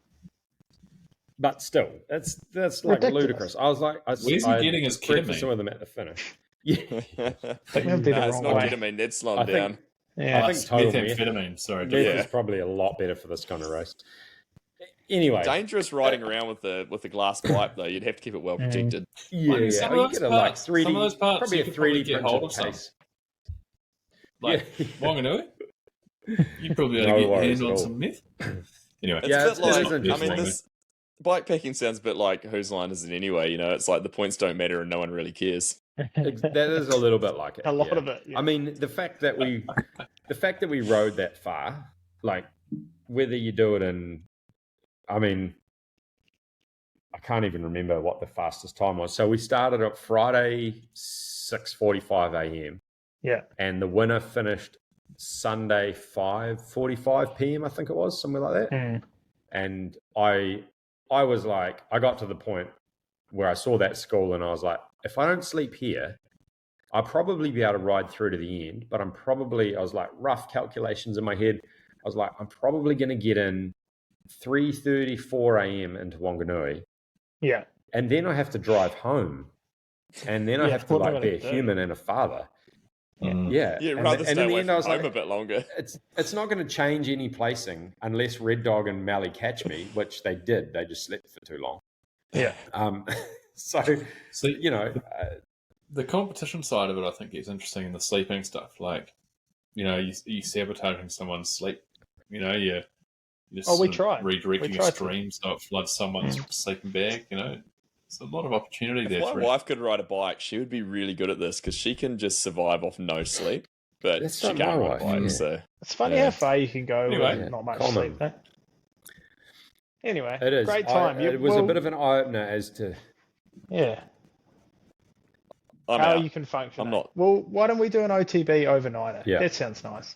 Speaker 5: But still, that's like
Speaker 6: Ridiculous.
Speaker 5: ludicrous. I was like,
Speaker 7: Where's he
Speaker 5: I
Speaker 7: getting his
Speaker 5: breakfast
Speaker 7: ketamine?
Speaker 5: some of them at the finish. Yeah,
Speaker 6: That would be the
Speaker 4: Nah, it's
Speaker 6: wrong
Speaker 4: not
Speaker 6: way.
Speaker 4: ketamine. That's slowed
Speaker 5: I think-
Speaker 4: down.
Speaker 6: Yeah.
Speaker 5: I think total meth.
Speaker 7: methamphetamine. Sorry,
Speaker 5: meth
Speaker 4: Yeah.
Speaker 5: is probably a lot better for this kind of race. Anyway,
Speaker 4: Dangerous riding around with the glass pipe though. You'd have to keep it well protected.
Speaker 5: yeah,
Speaker 7: Well, some of
Speaker 5: you
Speaker 7: those
Speaker 5: get a like
Speaker 7: parts-
Speaker 5: 3D,
Speaker 7: some of those parts
Speaker 5: probably
Speaker 7: you
Speaker 5: a
Speaker 7: could probably
Speaker 5: 3D
Speaker 7: get hold of
Speaker 5: printed
Speaker 7: some.
Speaker 5: case.
Speaker 7: Like
Speaker 5: Yeah.
Speaker 7: Wanganui, you'd probably be
Speaker 5: No
Speaker 7: able to get your
Speaker 5: worries
Speaker 7: hands
Speaker 5: at
Speaker 7: on
Speaker 5: all.
Speaker 7: some meth. Anyway,
Speaker 4: It's
Speaker 5: Yeah,
Speaker 4: a bit
Speaker 5: it's
Speaker 4: like,
Speaker 5: interesting.
Speaker 4: I mean, this bikepacking sounds a bit like whose line is it anyway? You know, it's like the points don't matter and no one really cares.
Speaker 5: That is a little bit like it.
Speaker 6: A lot
Speaker 5: yeah.
Speaker 6: of it. Yeah.
Speaker 5: I mean, the fact that we rode that far, like whether you do it in, I mean, I can't even remember what the fastest time was. So we started at Friday 6:45 a.m.
Speaker 6: Yeah.
Speaker 5: and the winner finished Sunday 5:45 p.m. I think it was, somewhere like that.
Speaker 6: Mm.
Speaker 5: And I was like, I got to the point where I saw that school and I was like, if I don't sleep here, I'll probably be able to ride through to the end. But I was like, rough calculations in my head. I was like, I'm probably going to get in 3:34 a.m. into Wanganui.
Speaker 6: Yeah.
Speaker 5: And then I have to drive home and then I
Speaker 6: Yeah,
Speaker 5: have to
Speaker 6: what am I
Speaker 5: like be a
Speaker 6: gonna do?
Speaker 5: human and a father.
Speaker 7: Mm.
Speaker 5: Yeah,
Speaker 4: Yeah,
Speaker 5: and,
Speaker 4: rather
Speaker 5: and
Speaker 4: stay
Speaker 5: in the
Speaker 4: away
Speaker 5: end,
Speaker 4: from
Speaker 5: I was
Speaker 4: home
Speaker 5: like,
Speaker 4: a bit longer.
Speaker 5: it's not going to change any placing unless Red Dog and Mally catch me, which they did. They just slept for too long.
Speaker 6: Yeah.
Speaker 5: So you know,
Speaker 7: The competition side of it, I think, is interesting in the sleeping stuff. Like, you know, you sabotaging someone's sleep. You know, you're just
Speaker 6: Oh, we
Speaker 7: sort of
Speaker 6: tried.
Speaker 7: redirecting
Speaker 6: We
Speaker 7: a
Speaker 6: tried to.
Speaker 7: stream so it floods someone's sleeping bag. You know, there's a lot of opportunity
Speaker 4: If
Speaker 7: there.
Speaker 4: my
Speaker 7: For
Speaker 4: wife could ride a bike, she would be really good at this because she can just survive off no sleep, but
Speaker 5: That's
Speaker 4: she
Speaker 5: not
Speaker 4: can't
Speaker 5: my
Speaker 4: ride a
Speaker 5: wife,
Speaker 4: bike.
Speaker 5: yeah.
Speaker 4: So
Speaker 6: It's funny
Speaker 4: Yeah.
Speaker 6: how far you can go
Speaker 7: Anyway.
Speaker 6: with not much
Speaker 5: Common.
Speaker 6: sleep, though. Anyway,
Speaker 5: it is.
Speaker 6: great time.
Speaker 5: It was a bit of an eye opener as to
Speaker 6: Yeah.
Speaker 4: I'm
Speaker 6: how
Speaker 4: out.
Speaker 6: you can function.
Speaker 4: I'm not.
Speaker 6: Well, why don't we do an OTB overnighter?
Speaker 5: Yeah.
Speaker 6: That sounds nice.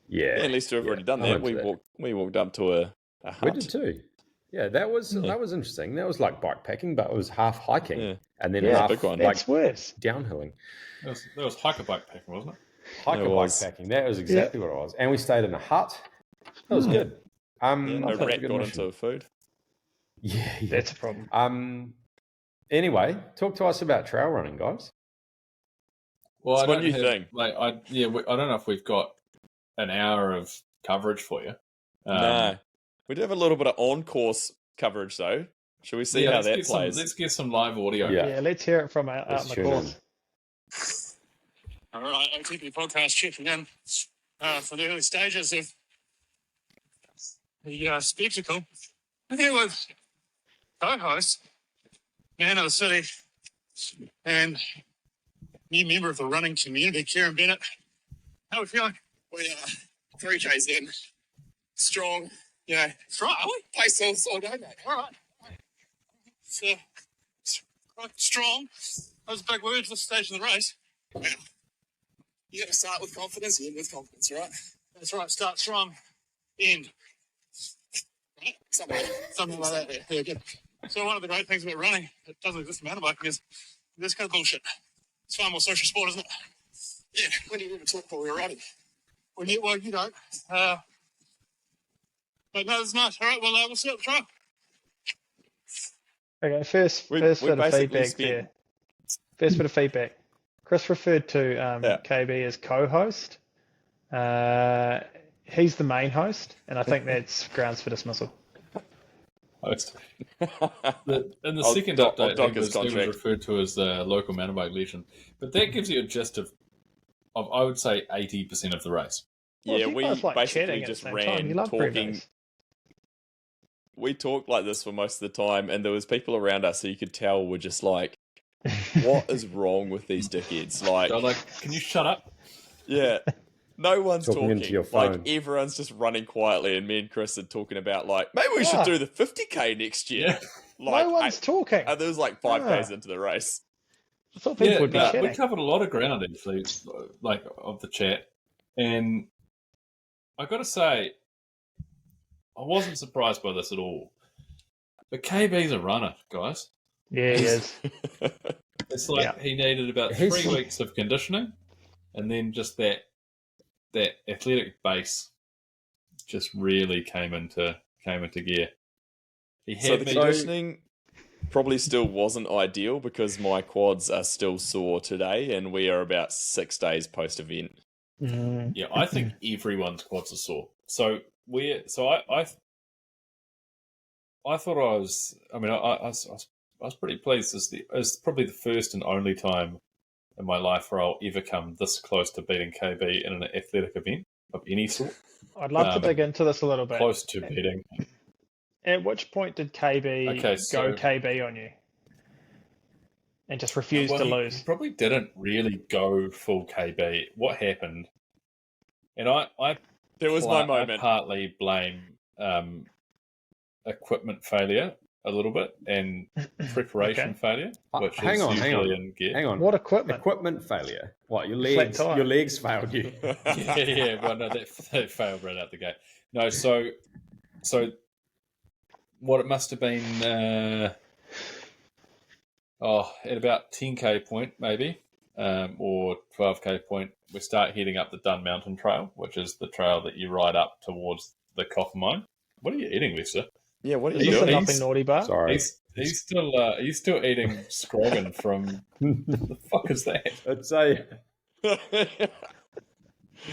Speaker 5: yeah.
Speaker 4: Yeah, at least we've already done
Speaker 5: I'm
Speaker 4: that.
Speaker 5: into that.
Speaker 4: We walked up to a
Speaker 5: We
Speaker 4: hut.
Speaker 5: did too. Yeah, that was interesting. That was like bike packing, but it was half hiking
Speaker 4: Yeah.
Speaker 5: and then
Speaker 6: Yeah,
Speaker 5: half
Speaker 4: big one.
Speaker 5: like
Speaker 6: That's worse.
Speaker 5: downhilling.
Speaker 7: That was hiker bike packing, wasn't it?
Speaker 5: Hiker
Speaker 4: It
Speaker 5: bike
Speaker 4: was.
Speaker 5: packing. That was exactly what it was. And we stayed in a hut. That was good.
Speaker 4: Yeah,
Speaker 5: I
Speaker 4: no
Speaker 5: thought it was a
Speaker 4: rat
Speaker 5: good
Speaker 4: got
Speaker 5: mission.
Speaker 4: into food.
Speaker 5: Yeah.
Speaker 6: That's a problem.
Speaker 5: Anyway, talk to us about trail running, guys.
Speaker 7: Well,
Speaker 4: So
Speaker 7: I
Speaker 4: what
Speaker 7: don't
Speaker 4: do you
Speaker 7: have,
Speaker 4: think?
Speaker 7: Like, I don't know if we've got an hour of coverage for you.
Speaker 4: Nah. We do have a little bit of on-course coverage, though. Should we see how
Speaker 7: let's
Speaker 4: that
Speaker 7: get
Speaker 4: plays?
Speaker 7: let's get some live audio.
Speaker 5: Yeah.
Speaker 6: Yeah, let's hear it from out
Speaker 5: Let's
Speaker 6: in the
Speaker 5: tune in.
Speaker 6: course.
Speaker 8: All right, OTB podcast checking in for the early stages of the spectacle. I'm here with co-host, man of the city, and new member of the running community, Kieran Bennett. How are we feeling?
Speaker 9: We are 3Ks in, strong, strong, are we? Pace all day, mate.
Speaker 8: All right. So, right, strong. Those big words at this stage of the race.
Speaker 9: You got to start with confidence, end with confidence, right?
Speaker 8: That's right, start strong, end. Right? Something like that. Yeah, good. So one of the great things about running, it doesn't exist in mountain biking, is this kind of bullshit. It's far more social sport, isn't it?
Speaker 9: Yeah, when do you ever talk while we're riding?
Speaker 8: Well, you don't. But no, it's nice. All right, well, we'll see you at the trail.
Speaker 6: Okay, first
Speaker 4: We
Speaker 6: bit of
Speaker 4: basically
Speaker 6: feedback
Speaker 4: spent-
Speaker 6: there. First bit of feedback. Chris referred to
Speaker 4: Yeah.
Speaker 6: KB as co-host. He's the main host, and I think that's grounds for dismissal.
Speaker 7: Host. In the
Speaker 4: I'll
Speaker 7: second
Speaker 4: dock
Speaker 7: update,
Speaker 4: his
Speaker 7: he was
Speaker 4: contract.
Speaker 7: referred to as the local mountain bike legend. But that gives you a gist of I would say 80% of the race.
Speaker 6: Well,
Speaker 4: Yeah,
Speaker 6: you
Speaker 4: we
Speaker 6: guys like
Speaker 4: basically
Speaker 6: chatting at
Speaker 4: just
Speaker 6: the same time.
Speaker 4: ran
Speaker 6: You love
Speaker 4: talking.
Speaker 6: breakfast.
Speaker 4: We talked like this for most of the time, and there was people around us who you could tell were just like, "What is wrong with these dickheads?" Like,
Speaker 7: So can you shut up?
Speaker 4: yeah, no one's
Speaker 5: Talking
Speaker 4: talking.
Speaker 5: into your
Speaker 4: Like
Speaker 5: phone.
Speaker 4: everyone's just running quietly, and me and Chris are talking about like maybe we should
Speaker 6: Yeah.
Speaker 4: do the 50k next year.
Speaker 7: Yeah.
Speaker 4: Like,
Speaker 6: No one's talking.
Speaker 4: and there was like 5k's into the race.
Speaker 6: I thought people would be
Speaker 7: we
Speaker 6: chatting.
Speaker 7: covered a lot of ground actually, like of the chat, and I got to say, I wasn't surprised by this at all. But KB's a runner, guys.
Speaker 6: Yeah, he is.
Speaker 7: It's like he needed about
Speaker 5: He's-
Speaker 7: 3 weeks of conditioning, and then just that athletic base just really came into gear. He
Speaker 4: So
Speaker 7: had
Speaker 4: the
Speaker 7: me.
Speaker 4: conditioning probably still wasn't ideal because my quads are still sore today, and we are about 6 days post event.
Speaker 6: Mm.
Speaker 7: Yeah, I think everyone's quads are sore. So I thought I was. I mean, I was pretty pleased. It's probably the first and only time in my life where I'll ever come this close to beating KB in an athletic event of any sort.
Speaker 6: I'd love to dig into this a little bit.
Speaker 7: Close to beating.
Speaker 6: At which point did KB
Speaker 7: Okay, so-
Speaker 6: go KB on you? And just refuse to
Speaker 7: He
Speaker 6: lose?
Speaker 7: probably didn't really go full KB. What happened? And I
Speaker 4: There was my
Speaker 7: I
Speaker 4: moment.
Speaker 7: partly blame equipment failure a little bit and preparation
Speaker 6: Okay.
Speaker 7: failure, which
Speaker 5: Hang
Speaker 7: is
Speaker 5: on,
Speaker 7: usually in gear.
Speaker 5: Hang on.
Speaker 6: What equipment?
Speaker 5: Equipment failure. What, your
Speaker 6: Flat
Speaker 5: legs?
Speaker 6: tire.
Speaker 5: Your legs failed you.
Speaker 7: yeah, well, no, that failed right out the gate. No, so what it must have been, at about 10k point maybe, or 12k point, we start heading up the Dun Mountain Trail, which is the trail that you ride up towards the copper mine. What are you eating, Lisa?
Speaker 4: Yeah, what are
Speaker 6: Is
Speaker 4: you
Speaker 6: this a
Speaker 4: doing?
Speaker 6: nothing naughty bar?
Speaker 5: Sorry.
Speaker 7: He's still eating scroggin from. The fuck is that?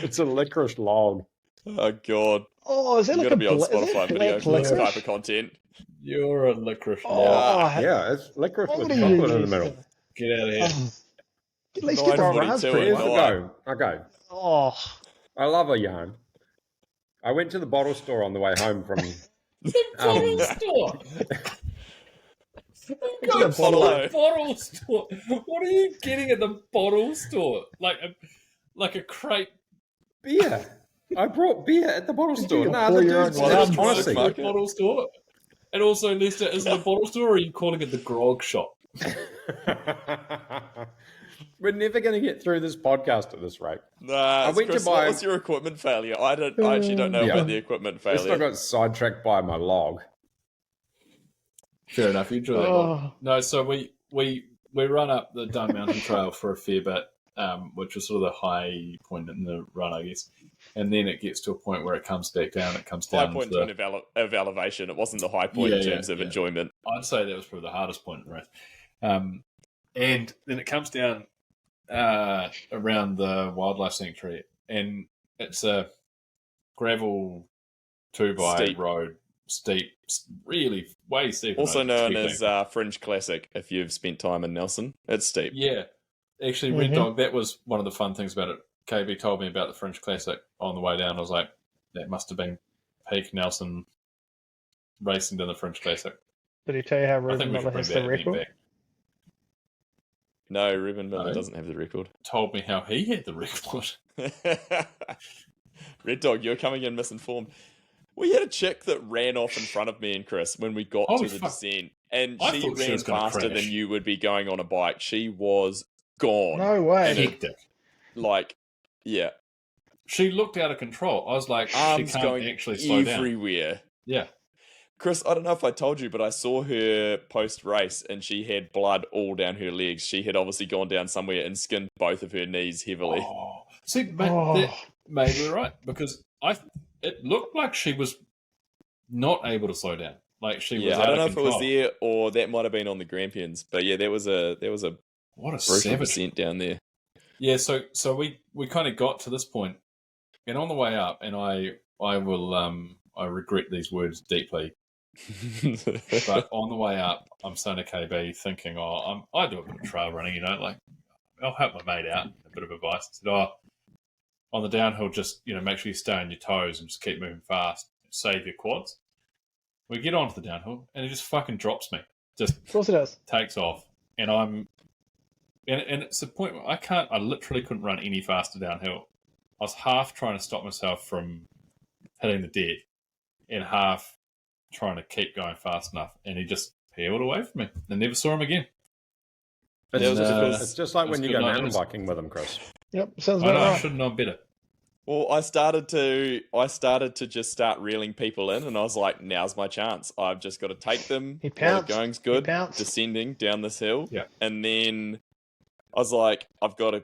Speaker 5: It's a licorice log.
Speaker 4: Oh god.
Speaker 6: Oh, is that
Speaker 4: You
Speaker 6: like
Speaker 4: gotta
Speaker 6: a
Speaker 4: be on
Speaker 6: is that
Speaker 4: Spotify video
Speaker 6: black
Speaker 4: for this
Speaker 6: licorice?
Speaker 4: type of content.
Speaker 7: You're a licorice
Speaker 6: Oh,
Speaker 7: log.
Speaker 5: Yeah, it's licorice
Speaker 6: what
Speaker 5: with
Speaker 6: are you
Speaker 5: chocolate in the
Speaker 6: used
Speaker 5: middle.
Speaker 6: to?
Speaker 7: Get out of here.
Speaker 6: Oh, at least get the
Speaker 4: 9:42
Speaker 6: raspberry
Speaker 5: Here's
Speaker 4: at
Speaker 5: the
Speaker 6: one.
Speaker 4: night.
Speaker 5: go. Okay.
Speaker 6: Oh,
Speaker 5: I love a yarn. I went to the bottle store on the way home from.
Speaker 7: Bottle store.
Speaker 6: It's
Speaker 7: Go
Speaker 6: a
Speaker 7: to
Speaker 6: bottle.
Speaker 7: the bottle store. What are you getting at the bottle store? Like a crate.
Speaker 5: Beer. I brought beer at the bottle store.
Speaker 6: you
Speaker 5: No,
Speaker 6: pour
Speaker 5: the
Speaker 6: your
Speaker 5: dude's
Speaker 6: own
Speaker 4: Well,
Speaker 6: Some-
Speaker 5: honestly.
Speaker 4: fuck it.
Speaker 7: Bottle store. And also, Lester, is it a bottle store or are you calling it the grog shop?
Speaker 5: We're never going to get through this podcast at this rate.
Speaker 4: Nah,
Speaker 5: went to
Speaker 4: Chris,
Speaker 5: buy-
Speaker 4: what was your equipment failure? I actually don't know
Speaker 5: Yeah.
Speaker 4: about the equipment
Speaker 5: Let's not
Speaker 4: failure.
Speaker 5: got sidetracked by my log.
Speaker 7: Fair enough. You enjoy that.
Speaker 6: Oh.
Speaker 7: No, so we run up the Dun Mountain Trail for a fair bit, which was sort of the high point in the run, I guess. And then it gets to a point where it comes back down. It comes
Speaker 4: High
Speaker 7: down.
Speaker 4: point
Speaker 7: to
Speaker 4: of elevation. It wasn't the high point in
Speaker 7: Yeah,
Speaker 4: terms of
Speaker 7: yeah.
Speaker 4: enjoyment.
Speaker 7: I'd say that was probably the hardest point in the race. And then it comes down around the wildlife sanctuary, and it's a gravel 2x
Speaker 4: Steep.
Speaker 7: road, steep, really way steep.
Speaker 4: Also known as Fringe Classic. If you've spent time in Nelson, it's steep.
Speaker 7: Yeah. Actually, Red Dog, that was one of the fun things about it. KB told me about the Fringe Classic on the way down. I was like, that must have been peak Nelson racing to the Fringe Classic.
Speaker 6: Did he tell you how
Speaker 7: I
Speaker 6: Ruben
Speaker 7: think we
Speaker 6: Miller
Speaker 7: should bring
Speaker 6: has
Speaker 7: that
Speaker 6: the
Speaker 7: event
Speaker 6: record?
Speaker 7: back.
Speaker 4: No, Ruben Miller
Speaker 7: No.
Speaker 4: doesn't have the record.
Speaker 7: Told me how he had the record.
Speaker 4: Red Dog, you're coming in misinformed. We had a chick that ran off in front of me and Chris when we got
Speaker 7: Holy
Speaker 4: to the
Speaker 7: fuck.
Speaker 4: descent, and
Speaker 7: I
Speaker 4: she
Speaker 7: thought she
Speaker 4: ran
Speaker 7: was gonna
Speaker 4: faster
Speaker 7: crash.
Speaker 4: than you would be going on a bike. She was gone.
Speaker 6: No way.
Speaker 7: Hectic.
Speaker 4: Like, yeah,
Speaker 7: She looked out of control. I was like,
Speaker 4: arms
Speaker 7: she can't
Speaker 4: going
Speaker 7: actually slow down.
Speaker 4: everywhere.
Speaker 7: Yeah.
Speaker 4: Chris, I don't know if I told you, but I saw her post-race and she had blood all down her legs. She had obviously gone down somewhere and skinned both of her knees heavily.
Speaker 7: Oh. See, mate,
Speaker 6: Oh.
Speaker 7: that made me right because it looked like she was not able to slow down. Like she was
Speaker 4: Yeah,
Speaker 7: out
Speaker 4: I don't
Speaker 7: of
Speaker 4: know if it
Speaker 7: control.
Speaker 4: was there or that might have been on the Grampians, but yeah, there was a
Speaker 7: What a
Speaker 4: brutal
Speaker 7: savage.
Speaker 4: descent down there.
Speaker 7: Yeah, so we kind of got to this point, and on the way up, and I will I regret these words deeply, but on the way up, I'm saying to KB, thinking, I do a bit of trail running, like I'll help my mate out. A bit of advice. I said, on the downhill, just make sure you stay on your toes and just keep moving fast. Save your quads. We get onto the downhill, and it just fucking drops me. Just
Speaker 6: Of course it does.
Speaker 7: takes off, and and it's the point where I literally couldn't run any faster downhill. I was half trying to stop myself from hitting the deck and half trying to keep going fast enough, and he just peeled away from me. I never saw him again.
Speaker 5: It's just like
Speaker 7: That's
Speaker 5: when you
Speaker 7: good
Speaker 5: go
Speaker 7: night,
Speaker 5: mountain
Speaker 7: Dennis.
Speaker 5: biking with them, Chris.
Speaker 6: Yep, sounds
Speaker 7: I know
Speaker 6: about
Speaker 7: I
Speaker 6: right.
Speaker 7: should have known better.
Speaker 4: Well, I started to just start reeling people in, and I was like, now's my chance. I've just got to take them.
Speaker 6: He
Speaker 4: while
Speaker 6: pounced.
Speaker 4: the going's
Speaker 6: He
Speaker 4: good,
Speaker 6: pounced.
Speaker 4: descending down this hill.
Speaker 7: Yeah.
Speaker 4: And then I was like, I've got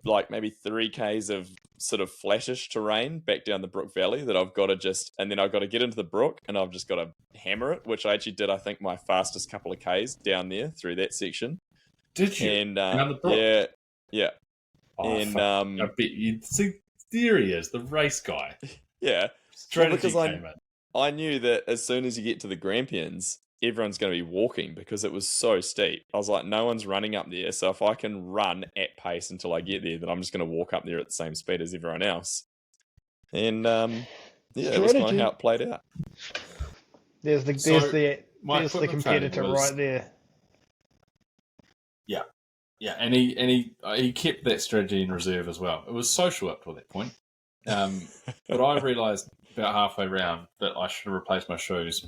Speaker 4: like maybe 3 Ks of sort of flashish terrain back down the Brook Valley that I've got to and then I've got to get into the brook, and I've just got to hammer it, which I actually did, I think, my fastest couple of Ks down there through that section.
Speaker 7: Did you?
Speaker 4: And
Speaker 7: Down the brook?
Speaker 4: yeah.
Speaker 7: Oh,
Speaker 4: and
Speaker 7: fuck. I bet you see. There he is, the race guy.
Speaker 4: yeah.
Speaker 7: Strategy
Speaker 4: because
Speaker 7: came in.
Speaker 4: I knew that as soon as you get to the Grampians, everyone's going to be walking because it was so steep. I was like, no one's running up there. So if I can run at pace until I get there, then I'm just going to walk up there at the same speed as everyone else. And yeah, that's kind of
Speaker 6: Strategy.
Speaker 4: how it played out.
Speaker 6: There's the
Speaker 7: my
Speaker 6: there's the
Speaker 7: equipment training
Speaker 6: competitor
Speaker 7: was-
Speaker 6: right there.
Speaker 7: Yeah, and he kept that strategy in reserve as well. It was social up to that point. But I realised about halfway round that I should have replaced my shoes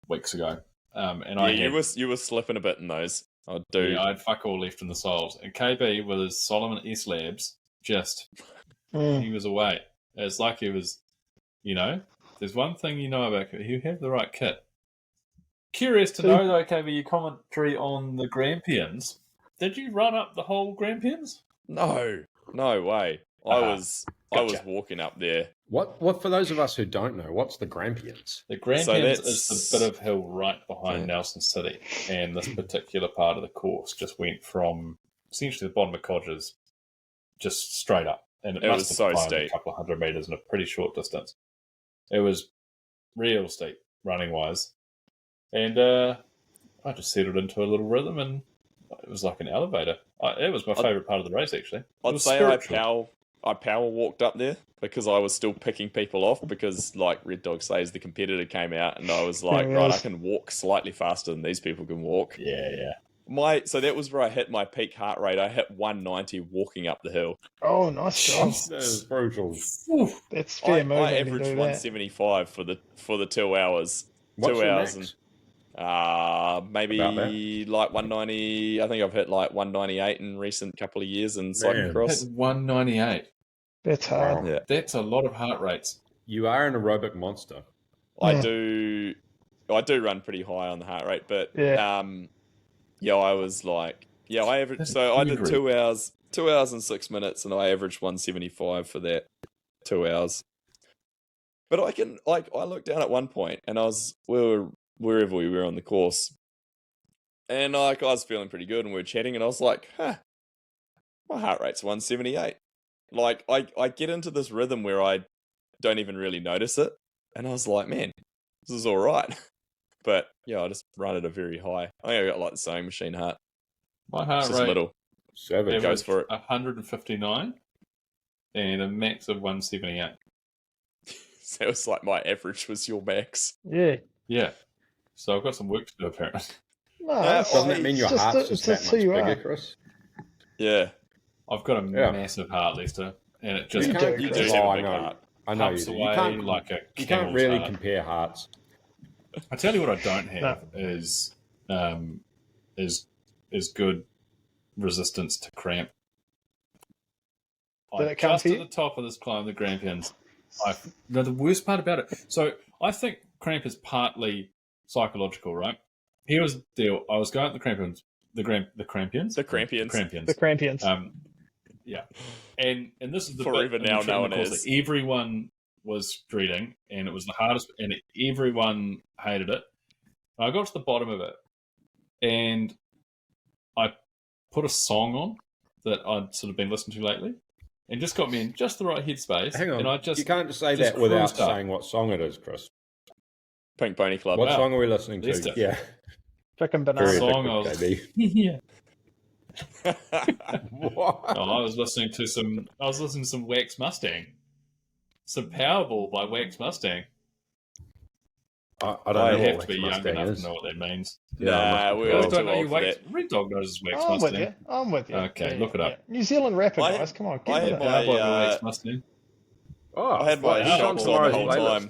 Speaker 7: weeks ago.
Speaker 4: You were slipping a bit in those. Oh, dude.
Speaker 7: Yeah, I had fuck all left in the soles. And KB with his Solomon S Labs, he was away. It's like he was, there's one thing you know about it. You have the right kit. Curious to know, though, KB, your commentary on the Grampians. Did you run up the whole Grampians?
Speaker 4: No way. I was
Speaker 7: Gotcha.
Speaker 4: walking up there
Speaker 5: What for those of us who don't know, what's the Grampians?
Speaker 7: The Grampians
Speaker 4: that's-
Speaker 7: is the bit of hill right behind Nelson City, and this particular part of the course just went from essentially the bottom of Codges just straight up, and it must
Speaker 4: was
Speaker 7: have
Speaker 4: so
Speaker 7: climbed
Speaker 4: steep.
Speaker 7: a couple of 100 meters in a pretty short distance. It was real steep running wise, and I just settled into a little rhythm, and it was like an elevator. It was my favourite part of the race, actually.
Speaker 4: I'd say I power walked up there because I was still picking people off because, like Red Dog says, the competitor came out and I was like, right, I can walk slightly faster than these people can walk.
Speaker 7: Yeah.
Speaker 4: So that was where I hit my peak heart rate. I hit 190 walking up the hill.
Speaker 6: Oh, nice job.
Speaker 5: That's brutal.
Speaker 6: That's fair moving.
Speaker 4: I
Speaker 6: to
Speaker 4: averaged
Speaker 6: do that.
Speaker 4: 175 for the 2 hours.
Speaker 5: What's
Speaker 4: 2
Speaker 5: your
Speaker 4: hours
Speaker 5: max?
Speaker 4: and maybe like 190. I think I've hit like 198 in recent couple of years in cyclocross.
Speaker 7: Hit 198.
Speaker 6: That's hard.
Speaker 4: Yeah,
Speaker 7: That's a lot of heart rates.
Speaker 5: You are an aerobic monster.
Speaker 4: I do run pretty high on the heart rate, but I was like, I averaged. So I did 2 hours, 2 hours and 6 minutes, and I averaged 175 for that 2 hours. But I can, like, I looked down at one point, and we were wherever we were on the course, and I was feeling pretty good, and we were chatting, and I was like, my heart rate's 178. Like, I get into this rhythm where I don't even really notice it, and I was like, man, this is all right. But I just run at a very high. I think I got like the sewing machine heart.
Speaker 7: My heart
Speaker 4: It's just
Speaker 7: rate
Speaker 4: little.
Speaker 5: Savage.
Speaker 4: Goes for it.
Speaker 7: 159 and a max of 178.
Speaker 4: So it was like my average was your max.
Speaker 6: Yeah.
Speaker 7: Yeah. So I've got some work to do, apparently.
Speaker 6: No,
Speaker 5: Doesn't that mean your heart's just that much bigger, Chris?
Speaker 4: Yeah.
Speaker 7: I've got a massive heart, Lester, and it just
Speaker 4: You do have a big heart.
Speaker 5: I know
Speaker 7: pumps
Speaker 5: you do.
Speaker 7: away
Speaker 5: You can't,
Speaker 7: like a
Speaker 5: you can't
Speaker 7: camel's
Speaker 5: really
Speaker 7: heart.
Speaker 5: compare hearts.
Speaker 7: I tell you what, I don't have is good resistance to cramp.
Speaker 6: Did it come
Speaker 7: Just
Speaker 6: to
Speaker 7: at
Speaker 6: you?
Speaker 7: the top of this climb, the Grampians. The worst part about it. So I think cramp is partly psychological, right? Here was the deal. I was going at the Crampians. The Crampians.
Speaker 4: The Crampians.
Speaker 6: The Crampians.
Speaker 7: Yeah, and this is the
Speaker 4: Forever
Speaker 7: bit in
Speaker 4: now
Speaker 7: the training
Speaker 4: known
Speaker 7: course
Speaker 4: as.
Speaker 7: that everyone was dreading, and it was the hardest, and everyone hated it. And I got to the bottom of it, and I put a song on that I'd sort of been listening to lately, and just got me in just the right headspace.
Speaker 5: Hang on,
Speaker 7: and I just
Speaker 5: you can't just say
Speaker 7: just
Speaker 5: that without
Speaker 7: cruised up.
Speaker 5: saying what song it is, Chris.
Speaker 4: Pink Pony Club.
Speaker 5: What
Speaker 7: Wow.
Speaker 5: song are we listening to?
Speaker 7: Lester.
Speaker 5: Yeah,
Speaker 6: Chicken
Speaker 5: very
Speaker 6: banana.
Speaker 7: Song
Speaker 5: addictive,
Speaker 7: I was-
Speaker 5: KB.
Speaker 7: yeah.
Speaker 5: What?
Speaker 7: Oh, I was listening to some Wax Mustang, some Powerball by Wax Mustang.
Speaker 5: I
Speaker 7: I
Speaker 5: don't know
Speaker 7: have
Speaker 5: what
Speaker 7: to be
Speaker 5: Wax
Speaker 7: young
Speaker 5: Mustang
Speaker 7: enough
Speaker 5: is.
Speaker 7: to know what that means.
Speaker 4: Nah, we're
Speaker 7: You
Speaker 4: all
Speaker 7: guys
Speaker 4: too
Speaker 7: don't know
Speaker 4: old
Speaker 7: your
Speaker 4: for
Speaker 7: Wax.
Speaker 4: that.
Speaker 7: Red Dog knows his Wax
Speaker 6: I'm with
Speaker 7: Mustang.
Speaker 6: you. I'm with you.
Speaker 7: Okay, look it up.
Speaker 6: New Zealand rapper,
Speaker 4: I-
Speaker 6: guys. Come on,
Speaker 4: I
Speaker 6: get
Speaker 4: had
Speaker 6: with
Speaker 4: my-
Speaker 6: it.
Speaker 7: How about
Speaker 4: uh,
Speaker 7: Wax Mustang?
Speaker 5: Oh,
Speaker 4: I had my
Speaker 5: fuck, he's on
Speaker 4: shocks on the
Speaker 5: tomorrow's
Speaker 4: whole
Speaker 5: playlist.
Speaker 4: time,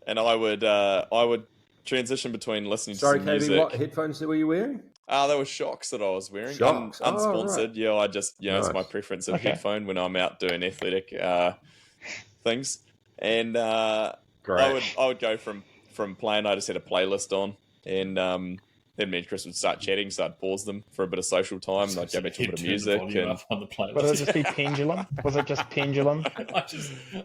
Speaker 4: and I would transition between listening
Speaker 5: Sorry,
Speaker 4: to some
Speaker 5: KB,
Speaker 4: music.
Speaker 5: what headphones were you wearing?
Speaker 4: There were shocks that I was wearing.
Speaker 5: Shocks? Oh,
Speaker 4: Unsponsored.
Speaker 5: right.
Speaker 4: Yeah, I just, it's my
Speaker 5: Nice.
Speaker 4: preference of
Speaker 6: Okay.
Speaker 4: headphone when I'm out doing athletic things. And
Speaker 5: Great.
Speaker 4: I would go from playing. I just had a playlist on, and then me and Chris would start chatting, so I'd pause them for a bit of social time, and I'd go back to a bit of
Speaker 7: Turn the
Speaker 4: music.
Speaker 7: volume
Speaker 4: And
Speaker 7: up on the playlist.
Speaker 6: Would it just be pendulum? Was it just pendulum?
Speaker 7: I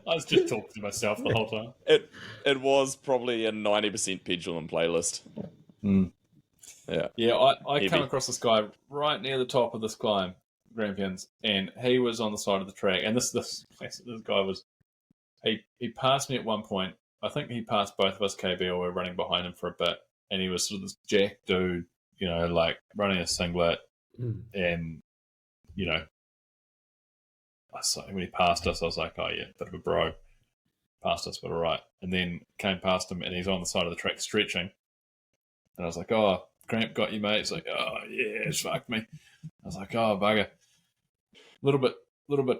Speaker 7: was just talking to myself the whole time.
Speaker 4: it was probably a 90% pendulum playlist. Yeah.
Speaker 7: Yeah, I
Speaker 4: Heavy.
Speaker 7: come across this guy right near the top of this climb, Grampians, and he was on the side of the track. And this guy was, he passed me at one point. I think he passed both of us, KB, or we were running behind him for a bit. And he was sort of this jack dude, like running a singlet. And, when he passed us, I was like, oh yeah, bit of a bro. Passed us, but all right. And then came past him, and he's on the side of the track stretching. And I was like, oh, cramp got you, mate. He's like, oh, yeah, it's fucked me. I was like, oh, bugger. Little bit,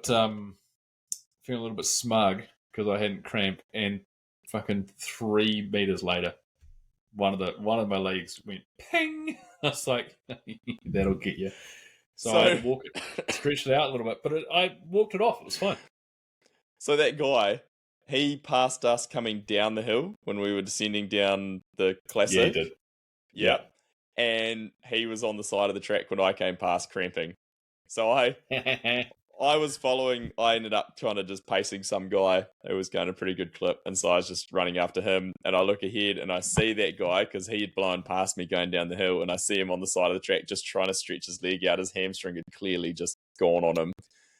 Speaker 7: feeling a little bit smug because I hadn't cramped. And fucking 3 meters later, one of my legs went ping. I was like, that'll get you. So I had to walk it, stretch it out a little bit, but I walked it off. It was fine.
Speaker 4: So that guy, he passed us coming down the hill when we were descending down the classic.
Speaker 7: Yeah, he did.
Speaker 4: Yeah. And he was on the side of the track when I came past cramping. So I I was following. I ended up kind of just pacing some guy who was going a pretty good clip, and so I was just running after him. And I look ahead, and I see that guy because he had blown past me going down the hill, and I see him on the side of the track just trying to stretch his leg out. His hamstring had clearly just gone on him.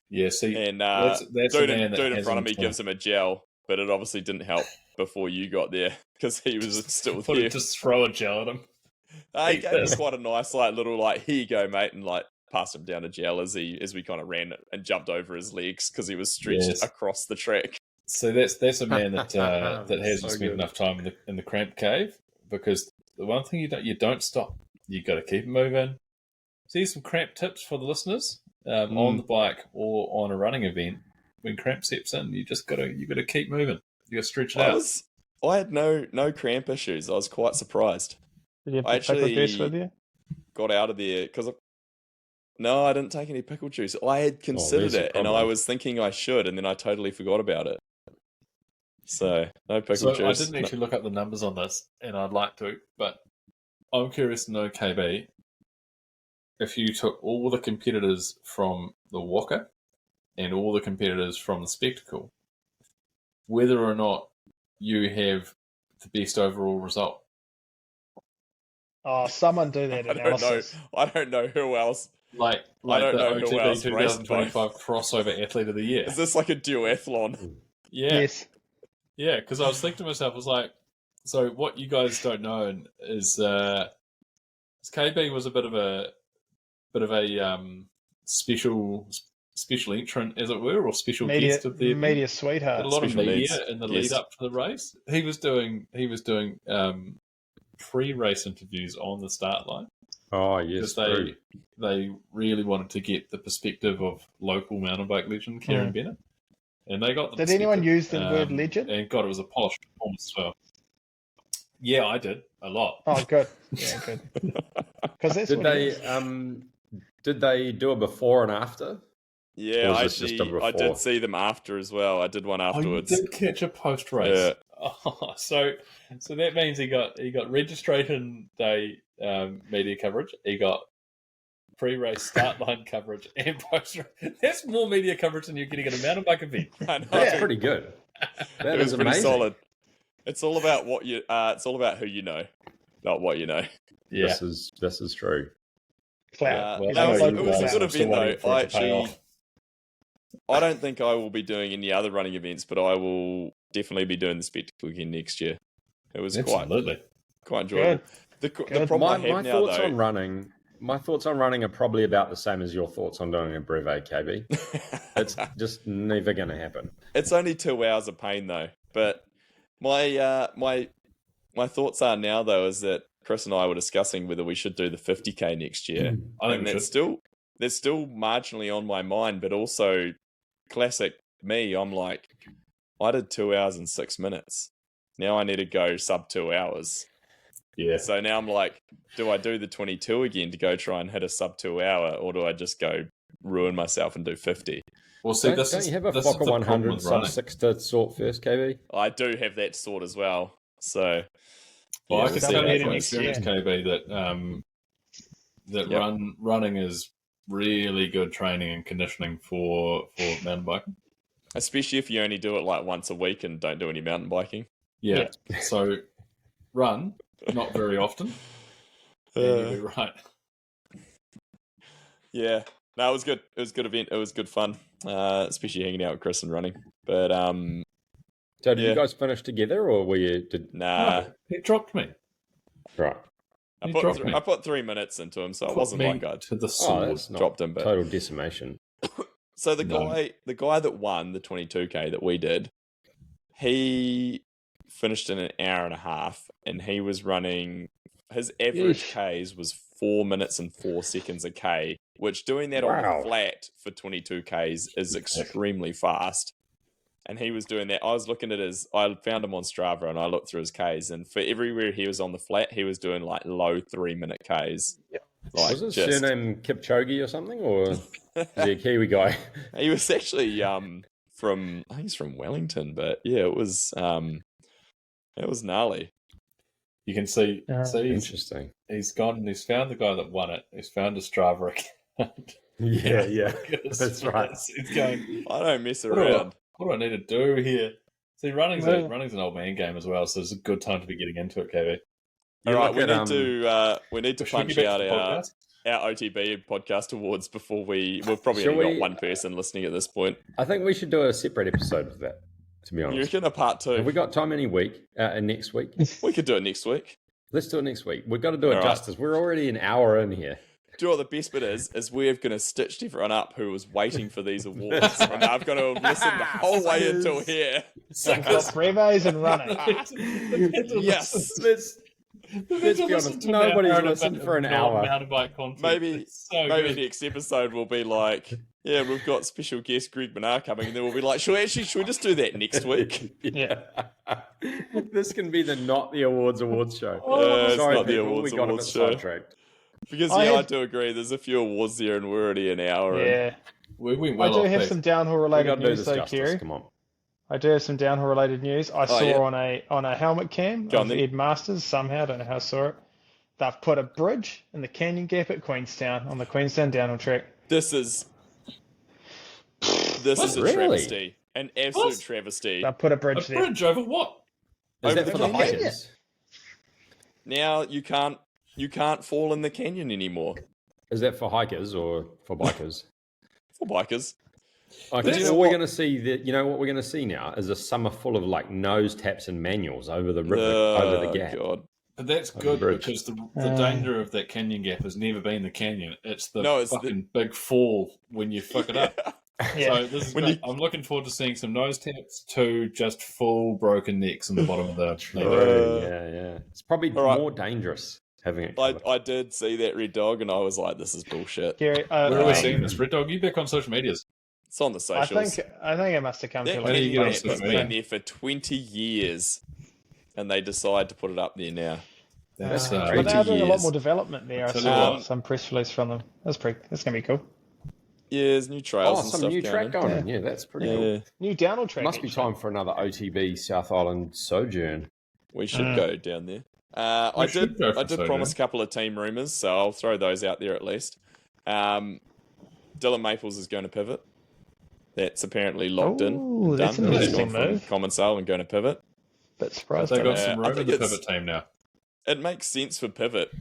Speaker 7: Yeah, see,
Speaker 4: And
Speaker 7: that's
Speaker 4: dude,
Speaker 7: a man that
Speaker 4: dude in front of me
Speaker 7: hasn't,
Speaker 4: gives him a gel, but it obviously didn't help before you got there because he was still
Speaker 7: Put
Speaker 4: there.
Speaker 7: it, just throw a gel at him.
Speaker 4: He gave me quite a nice, little, here you go, mate, and passed him down a gel as we kind of ran and jumped over his legs because he was stretched across the track.
Speaker 7: So that's a man that that hasn't
Speaker 5: So
Speaker 7: spent
Speaker 5: good.
Speaker 7: enough time in the cramp cave, because the one thing you don't stop. You got to keep moving. So here's some cramp tips for the listeners on the bike or on a running event. When cramp steps in, you got to keep moving. You got to stretch it out.
Speaker 4: I had no cramp issues. I was quite surprised.
Speaker 6: Did you have
Speaker 4: I
Speaker 6: the pickle juice with you?
Speaker 4: got out of there because no, I didn't take any pickle juice. I had considered it, and I was thinking I should, and then I totally forgot about it. So no pickle juice.
Speaker 7: I didn't actually look up the numbers on this, and I'd like to, but I'm curious to know, KB, if you took all the competitors from the Walker and all the competitors from the Spectacle, whether or not you have the best overall result.
Speaker 6: Oh, someone do that analysis.
Speaker 4: I don't know who else.
Speaker 7: Like
Speaker 4: I don't
Speaker 7: the
Speaker 4: know who else
Speaker 7: OTB
Speaker 4: raced
Speaker 7: 2025 crossover athlete of the year.
Speaker 4: Is this like a duathlon?
Speaker 7: Yeah.
Speaker 6: Yes.
Speaker 7: Yeah, because I was thinking to myself, I was like, so what you guys don't know is KB was a bit of a special entrant, as it were, or special guest of the event.
Speaker 6: Media sweetheart.
Speaker 7: A lot of
Speaker 4: Special
Speaker 7: media
Speaker 4: needs.
Speaker 7: in the
Speaker 4: Yes.
Speaker 7: lead up to the race. He was doing pre-race interviews on the start line.
Speaker 5: Oh, yes.
Speaker 7: Because they really wanted to get the perspective of local mountain bike legend Kieran Bennett. And they got the
Speaker 6: Did anyone
Speaker 7: perspective.
Speaker 6: use the word legend?
Speaker 7: And God, it was a polished performance as well. Yeah, I did. A lot.
Speaker 6: Oh, good. Yeah, good. Because that's
Speaker 5: Did
Speaker 6: what it
Speaker 5: they
Speaker 6: is.
Speaker 5: did they do a before and after?
Speaker 4: Yeah,
Speaker 5: Or was this just a
Speaker 4: I did
Speaker 5: before?
Speaker 4: see them after as well. I did one afterwards.
Speaker 7: Oh, you did catch a post-race.
Speaker 4: Yeah.
Speaker 7: Oh, so that means he got registration day media coverage. He got pre-race start line coverage and post-race. That's more media coverage than you're getting at a mountain bike event.
Speaker 4: I know.
Speaker 5: That's pretty good. That
Speaker 4: It was
Speaker 5: is
Speaker 4: pretty
Speaker 5: amazing.
Speaker 4: solid. It's all about what you. It's all about who you know, not what you know.
Speaker 7: Yeah.
Speaker 5: This is true.
Speaker 6: Cloud.
Speaker 7: Well,
Speaker 4: No,
Speaker 7: I
Speaker 4: it
Speaker 7: know
Speaker 4: was
Speaker 7: you
Speaker 4: a
Speaker 7: guys
Speaker 4: good
Speaker 7: are still
Speaker 4: event
Speaker 7: waiting
Speaker 4: though.
Speaker 7: for it to pay off.
Speaker 4: I don't think I will be doing any other running events, but I will definitely be doing the Spectacle again next year. It was
Speaker 7: Absolutely.
Speaker 4: quite enjoyable. The problem I
Speaker 5: My
Speaker 4: have now
Speaker 5: thoughts
Speaker 4: though.
Speaker 5: on running. My thoughts on running are probably about the same as your thoughts on doing a brevet, KB. It's just never going to happen.
Speaker 4: It's only 2 hours of pain though. But my thoughts are now though is that Chris and I were discussing whether we should do the 50k next year.
Speaker 7: I think
Speaker 4: And
Speaker 7: we
Speaker 4: that's
Speaker 7: should.
Speaker 4: still marginally on my mind, but also classic me. I'm like, I did 2 hours and 6 minutes. Now I need to go sub 2 hours.
Speaker 7: Yeah.
Speaker 4: So now I'm like, do I do the 22 again to go try and hit a sub 2 hour, or do I just go ruin myself and do 50?
Speaker 7: Well, see,
Speaker 5: Don't you have a
Speaker 7: this is
Speaker 5: Fokker
Speaker 7: the problem
Speaker 5: 100
Speaker 7: with
Speaker 5: sub
Speaker 7: running.
Speaker 5: 6 to sort first, KB?
Speaker 4: I do have that sort as well. So
Speaker 7: Well,
Speaker 4: yeah,
Speaker 7: I can
Speaker 4: we'll
Speaker 7: tell
Speaker 4: see
Speaker 7: you
Speaker 4: how
Speaker 7: from
Speaker 4: it
Speaker 7: experience,
Speaker 4: goes.
Speaker 7: KB, that
Speaker 4: Yep.
Speaker 7: running is really good training and conditioning for mountain biking.
Speaker 4: Especially if you only do it like once a week and don't do any mountain biking.
Speaker 7: Yeah. So run, not very often. And you'll be right.
Speaker 4: Yeah. No, it was good. It was a good event. It was good fun. Especially hanging out with Chris and running. But
Speaker 5: So did
Speaker 4: Yeah.
Speaker 5: you guys finish together, or were you?
Speaker 4: nah.
Speaker 7: No, he dropped me.
Speaker 5: Right.
Speaker 4: I
Speaker 7: He
Speaker 4: put,
Speaker 7: dropped me.
Speaker 4: I put 3 minutes into him, so it
Speaker 7: Put
Speaker 4: wasn't
Speaker 7: me
Speaker 4: like I
Speaker 7: to the
Speaker 5: Oh,
Speaker 7: sword.
Speaker 5: that's not
Speaker 4: dropped him. But
Speaker 5: total decimation.
Speaker 4: so the
Speaker 7: No.
Speaker 4: guy that won the 22k that we did, he finished in an hour and a half, and he was running. His average Ks was 4 minutes and 4 seconds a K, which doing that on
Speaker 5: Wow.
Speaker 4: the flat for 22Ks is extremely fast. And he was doing that. I was looking at I found him on Strava and I looked through his Ks, and for everywhere he was on the flat, he was doing like low 3-minute Ks. Like,
Speaker 5: Was his
Speaker 4: just-
Speaker 5: surname Kipchoge or something, or is he a Kiwi guy?
Speaker 4: He was actually I think he's from Wellington, but yeah, it was gnarly.
Speaker 7: You can see,
Speaker 6: Yeah.
Speaker 7: see
Speaker 5: Interesting.
Speaker 7: he's gone and he's found the guy that won it. He's found a Strava account.
Speaker 5: Yeah.
Speaker 7: Because
Speaker 5: That's right.
Speaker 7: It's going,
Speaker 4: I don't mess
Speaker 7: what do, I,
Speaker 4: around.
Speaker 7: what do I need to do here? See, running's
Speaker 6: Well-
Speaker 7: an old man game as well, so it's a good time to be getting into it, KB.
Speaker 4: All
Speaker 5: You
Speaker 4: right,
Speaker 5: look
Speaker 4: we
Speaker 5: at,
Speaker 4: need to
Speaker 7: Should we
Speaker 4: punch
Speaker 7: get back
Speaker 4: out
Speaker 7: to the
Speaker 4: our
Speaker 7: podcast?
Speaker 4: OTB podcast awards before we've probably
Speaker 5: Shall
Speaker 4: only
Speaker 5: we-
Speaker 4: got one person listening at this point.
Speaker 5: I think we should do a separate episode of that, to be
Speaker 4: You
Speaker 5: honest.
Speaker 4: reckon a part two?
Speaker 5: Have we got time next week?
Speaker 4: We could do it next week.
Speaker 5: Let's do it next week. We've got to do it
Speaker 4: All right.
Speaker 5: justice. We're already an hour in here.
Speaker 4: Do you know what the best bit is we're going to stitch everyone up who was waiting for these awards, and I've got to listen the whole way until here.
Speaker 6: Got breves and running.
Speaker 4: Yes.
Speaker 5: Let's be honest. Nobody's listened for an hour.
Speaker 7: Mountain bike content.
Speaker 4: Maybe
Speaker 7: It's so
Speaker 4: maybe
Speaker 7: good.
Speaker 4: next episode will be like, yeah, we've got special guest Greg Menard coming, and then we'll be like, should we just do that next week?
Speaker 6: Yeah.
Speaker 5: This can be the not the awards show.
Speaker 4: It's
Speaker 5: Sorry,
Speaker 4: not the
Speaker 5: people,
Speaker 4: awards
Speaker 5: we got a bit
Speaker 4: awards show.
Speaker 5: sidetracked.
Speaker 4: Because
Speaker 6: I
Speaker 4: I
Speaker 6: had-
Speaker 4: do agree. There's a few awards there, and we're already an hour. in.
Speaker 6: Yeah.
Speaker 7: We went
Speaker 6: I
Speaker 7: well
Speaker 6: do
Speaker 7: off
Speaker 6: have
Speaker 7: that.
Speaker 6: some downhill
Speaker 5: We
Speaker 6: related
Speaker 5: got to do
Speaker 6: news
Speaker 5: this
Speaker 6: though,
Speaker 5: justice.
Speaker 6: Kerry.
Speaker 5: Come on.
Speaker 6: I do have some downhill related news. I saw
Speaker 4: yeah.
Speaker 6: on a helmet cam
Speaker 4: Go on
Speaker 6: of
Speaker 4: then.
Speaker 6: Ed Masters somehow, I don't know how I saw it. They've put a bridge in the canyon gap at Queenstown on the Queenstown downhill track.
Speaker 4: This is a
Speaker 5: Really?
Speaker 4: travesty, an absolute
Speaker 7: What?
Speaker 4: travesty.
Speaker 6: They've put a
Speaker 7: A
Speaker 6: bridge there.
Speaker 7: bridge over what?
Speaker 5: Is
Speaker 4: Over
Speaker 5: that
Speaker 4: the
Speaker 5: for the
Speaker 4: canyon.
Speaker 5: hikers?
Speaker 4: Now you can't fall in the canyon anymore
Speaker 5: Is that for hikers or for bikers?
Speaker 4: for bikers.
Speaker 5: Okay,
Speaker 7: That's
Speaker 5: so
Speaker 4: what-
Speaker 5: we're going to see that. You know what we're going to see now is a summer full of like nose taps and manuals over the river, over the gap.
Speaker 4: God.
Speaker 7: But that's
Speaker 5: the
Speaker 7: good
Speaker 5: bridge.
Speaker 7: because the danger of that canyon gap has never been the canyon. It's the
Speaker 4: No, it's the-
Speaker 7: fucking big fall when you fuck it up.
Speaker 6: Yeah.
Speaker 7: So this is
Speaker 4: When
Speaker 7: great. I'm looking forward to seeing some nose taps to just full broken necks in the bottom of the
Speaker 5: Yeah. It's probably
Speaker 4: All right.
Speaker 5: more dangerous having it.
Speaker 4: I
Speaker 5: covered.
Speaker 4: did see that red dog, and I was like, "This is bullshit."
Speaker 6: Gary,
Speaker 7: Where are we
Speaker 4: Um,
Speaker 7: seeing this? Red Dog, you back on social medias.
Speaker 4: It's on the
Speaker 6: I
Speaker 4: socials.
Speaker 6: think it must have come
Speaker 4: That
Speaker 6: to
Speaker 7: How do you
Speaker 4: canyon
Speaker 7: get on
Speaker 4: gap
Speaker 7: social
Speaker 4: has
Speaker 7: media?
Speaker 4: been there for 20 years, and they decide to put it up there now.
Speaker 7: That's
Speaker 6: but
Speaker 5: 20
Speaker 6: they're doing a lot
Speaker 5: years.
Speaker 6: more development there. I
Speaker 7: Tell you
Speaker 6: saw
Speaker 7: what.
Speaker 6: some press release from them. That's gonna be cool.
Speaker 4: Yeah, there's new trails
Speaker 5: Oh,
Speaker 4: and
Speaker 5: some
Speaker 4: stuff
Speaker 5: new
Speaker 4: going
Speaker 5: track
Speaker 4: in.
Speaker 5: going on. Yeah, that's pretty cool.
Speaker 4: Yeah,
Speaker 6: New downhill track.
Speaker 5: Must be
Speaker 6: actually.
Speaker 5: time for another OTB South Island sojourn.
Speaker 4: we should go down there. I
Speaker 7: should
Speaker 4: did
Speaker 7: go for
Speaker 4: promise
Speaker 7: sojourn.
Speaker 4: a couple of team rumours, so I'll throw those out there at least. Dylan Maples is going to pivot. That's apparently locked in.
Speaker 6: Ooh, that's
Speaker 4: Done.
Speaker 6: an
Speaker 4: He's
Speaker 6: interesting
Speaker 4: gone from
Speaker 6: move.
Speaker 4: Common Sale and going to pivot.
Speaker 6: Bit surprised.
Speaker 7: They
Speaker 6: by
Speaker 7: got
Speaker 6: that.
Speaker 7: some
Speaker 4: I
Speaker 7: room in
Speaker 4: think
Speaker 7: the
Speaker 4: it's-
Speaker 7: pivot team now.
Speaker 4: It makes sense for pivot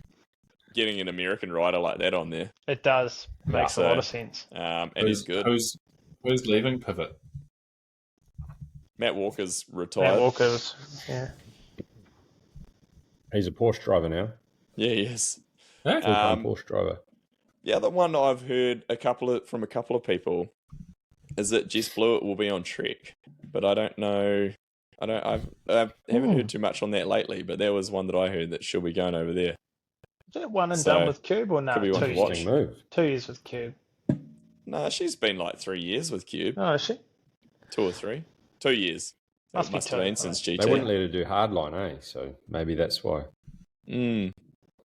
Speaker 4: getting an American rider like that on there.
Speaker 6: It does. Makes a
Speaker 4: So-
Speaker 6: lot of sense.
Speaker 4: And he's good.
Speaker 7: Who's leaving pivot?
Speaker 4: Matt Walker's retired.
Speaker 6: Matt Walker's. Yeah.
Speaker 5: He's a Porsche driver now.
Speaker 4: Yeah, he is.
Speaker 7: Huh?
Speaker 5: Full-time Porsche driver.
Speaker 4: The other one I've heard from a couple of people is that Jess Blewett will be on Trek, but I don't know. I haven't heard too much on that lately, but there was one that I heard that she'll be going over there.
Speaker 6: Is that one and
Speaker 4: So,
Speaker 6: done with Cube or no?
Speaker 4: could be one
Speaker 6: 2
Speaker 4: to
Speaker 6: years.
Speaker 4: watch.
Speaker 5: Interesting move.
Speaker 6: 2 years with Cube.
Speaker 4: No, she's been like 3 years with Cube,
Speaker 6: Oh, is she?
Speaker 4: 2 or 3, 2 years.
Speaker 6: Must
Speaker 4: It
Speaker 6: be
Speaker 4: must have
Speaker 6: two,
Speaker 4: been since
Speaker 5: They
Speaker 4: GT.
Speaker 5: wouldn't let her do hardline, eh? So maybe that's why.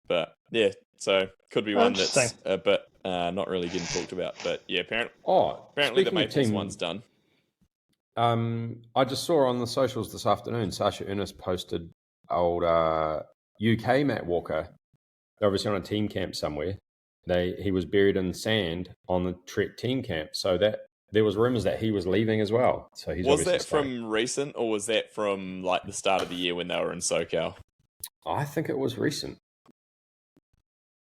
Speaker 4: But yeah, so could be one that's
Speaker 6: Interesting.
Speaker 4: a bit not really getting talked about. But yeah, apparently the
Speaker 5: speaking of
Speaker 4: Maples
Speaker 5: team,
Speaker 4: one's done.
Speaker 5: I just saw on the socials this afternoon, Sasha Ernest posted old UK Matt Walker. They're obviously on a team camp somewhere. He was buried in sand on the Trek team camp. So that there was rumors that he was leaving as well. So he's
Speaker 4: Was
Speaker 5: obviously
Speaker 4: that
Speaker 5: staying.
Speaker 4: from recent, or was that from like the start of the year when they were in SoCal?
Speaker 5: I think it was recent.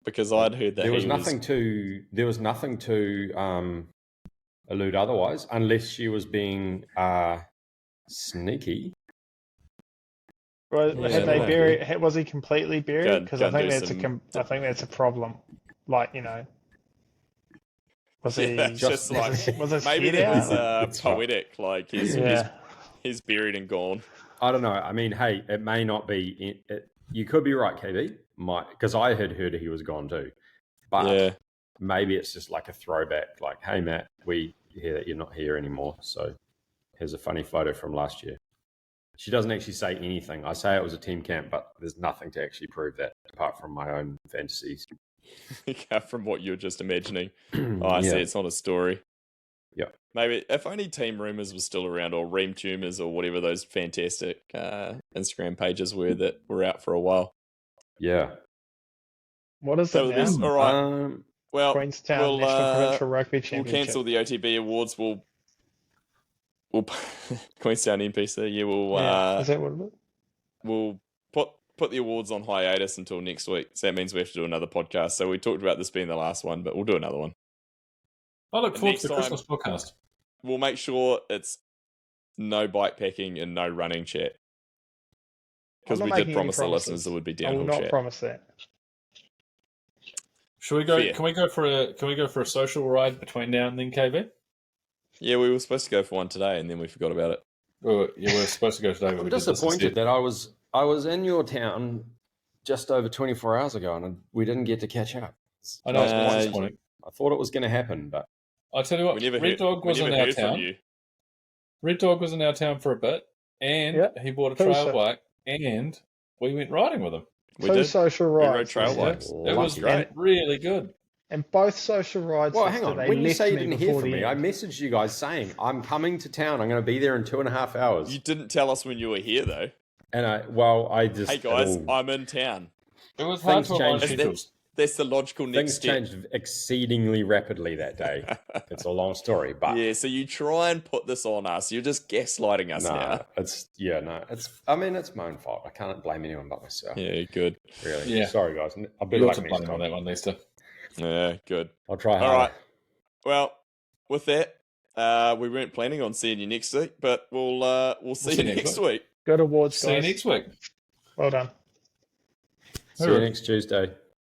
Speaker 4: Because I'd heard that
Speaker 5: There was
Speaker 4: he
Speaker 5: nothing to allude otherwise, unless she was being sneaky.
Speaker 6: Was,
Speaker 4: Yeah,
Speaker 6: had they
Speaker 4: might
Speaker 6: buried? Was he completely
Speaker 4: Go
Speaker 6: buried?
Speaker 4: and-
Speaker 6: Because
Speaker 4: go
Speaker 6: I
Speaker 4: and
Speaker 6: think
Speaker 4: do
Speaker 6: that's
Speaker 4: some-
Speaker 6: I think that's a problem. Like was he?
Speaker 4: Yeah, just like
Speaker 6: was it
Speaker 4: maybe
Speaker 6: scared
Speaker 4: that was
Speaker 6: out?
Speaker 5: That's right.
Speaker 4: poetic. Like
Speaker 6: Yeah.
Speaker 4: he's buried and gone.
Speaker 5: I don't know. I mean, hey, it may not be. You could be right, KB. Because I had heard he was gone too. But
Speaker 4: Yeah.
Speaker 5: maybe it's just like a throwback. Like, hey, Matt, we hear that you're not here anymore. So here's a funny photo from last year. She doesn't actually say anything. I say it was a team camp, but there's nothing to actually prove that apart from my own fantasies.
Speaker 4: From what you're just imagining. Oh, I see. It's not a story.
Speaker 5: Yeah.
Speaker 4: Maybe if only Team Rumors was still around, or Ream Tumors, or whatever those fantastic Instagram pages were that were out for a while.
Speaker 5: Yeah.
Speaker 6: What is
Speaker 4: So
Speaker 6: it
Speaker 4: there's
Speaker 6: now?
Speaker 4: all right. Well,
Speaker 6: Queenstown
Speaker 4: we'll,
Speaker 6: National Provincial Rugby
Speaker 4: we'll
Speaker 6: Championship.
Speaker 4: cancel the OTB awards. We'll Queenstown NPC. Yeah,
Speaker 6: Is that what it is?
Speaker 4: we'll put the awards on hiatus until next week. So that means we have to do another podcast. So we talked about this being the last one, but we'll do another one.
Speaker 7: I look forward to the
Speaker 4: Next
Speaker 7: Christmas podcast.
Speaker 4: We'll make sure it's no bike packing and no running chat. Because
Speaker 6: I'm
Speaker 4: we
Speaker 6: not
Speaker 4: did
Speaker 6: making any
Speaker 4: promise the
Speaker 6: promises.
Speaker 4: listeners there would be
Speaker 6: I will
Speaker 4: downhill
Speaker 6: not
Speaker 4: chat.
Speaker 6: promise that.
Speaker 7: Should we go?
Speaker 4: Fair.
Speaker 7: Can we go for a social ride between now and then, KB?
Speaker 4: Yeah, we were supposed to go for one today, and then we forgot about it.
Speaker 7: Oh, yeah, we're supposed to go today. But
Speaker 5: I'm
Speaker 7: we did this
Speaker 5: disappointed
Speaker 7: instead.
Speaker 5: that I was in your town just over 24 hours ago, and we didn't get to catch up.
Speaker 7: I know it's
Speaker 4: Uh,
Speaker 7: disappointing.
Speaker 5: I thought it was going to happen, but
Speaker 7: I tell you what,
Speaker 4: We never
Speaker 7: Red
Speaker 4: heard,
Speaker 7: Dog was
Speaker 4: we
Speaker 7: in
Speaker 4: never
Speaker 7: our
Speaker 4: heard from
Speaker 7: town.
Speaker 4: you.
Speaker 7: Red Dog was in our town for a bit, and
Speaker 6: Yeah.
Speaker 7: he bought a
Speaker 6: Who's
Speaker 7: trail
Speaker 6: that?
Speaker 7: bike, and we went riding with him.
Speaker 4: We
Speaker 6: Two
Speaker 4: did.
Speaker 6: social
Speaker 4: We
Speaker 6: rides.
Speaker 4: rode trail
Speaker 6: this year.
Speaker 4: bikes.
Speaker 7: It was
Speaker 4: Great.
Speaker 7: really good.
Speaker 6: And both social rides.
Speaker 5: well, hang on.
Speaker 6: They
Speaker 5: When you
Speaker 6: left
Speaker 5: say you
Speaker 6: me
Speaker 5: didn't hear
Speaker 6: before
Speaker 5: from
Speaker 6: the
Speaker 5: me, I
Speaker 6: end.
Speaker 5: messaged you guys saying I'm coming to town. I'm going to be there in 2.5 hours.
Speaker 4: You didn't tell us when you were here, though.
Speaker 5: And I just
Speaker 4: Hey, guys,
Speaker 5: it all-
Speaker 4: I'm in town.
Speaker 7: It was hard
Speaker 5: Things
Speaker 7: to align
Speaker 5: changed.
Speaker 7: schedules.
Speaker 4: That's the logical next
Speaker 5: things
Speaker 4: step.
Speaker 5: changed exceedingly rapidly that day. It's a long story, but
Speaker 4: Yeah, so you try and put this on us. You're just gaslighting us now.
Speaker 5: it's my own fault. I can't blame anyone but myself.
Speaker 4: Yeah, good.
Speaker 5: Really.
Speaker 7: Yeah.
Speaker 5: Sorry, guys. I'll be
Speaker 7: You're
Speaker 5: like
Speaker 7: to
Speaker 5: next
Speaker 7: blame on
Speaker 5: time.
Speaker 7: that one, Lester.
Speaker 4: Yeah, good.
Speaker 5: I'll try
Speaker 4: All
Speaker 5: harder.
Speaker 4: right. Well, with that, we weren't planning on seeing you next week, but we'll see you next week.
Speaker 6: Good awards,
Speaker 7: See you
Speaker 6: guys.
Speaker 7: next week.
Speaker 6: Well done.
Speaker 5: See you next Tuesday.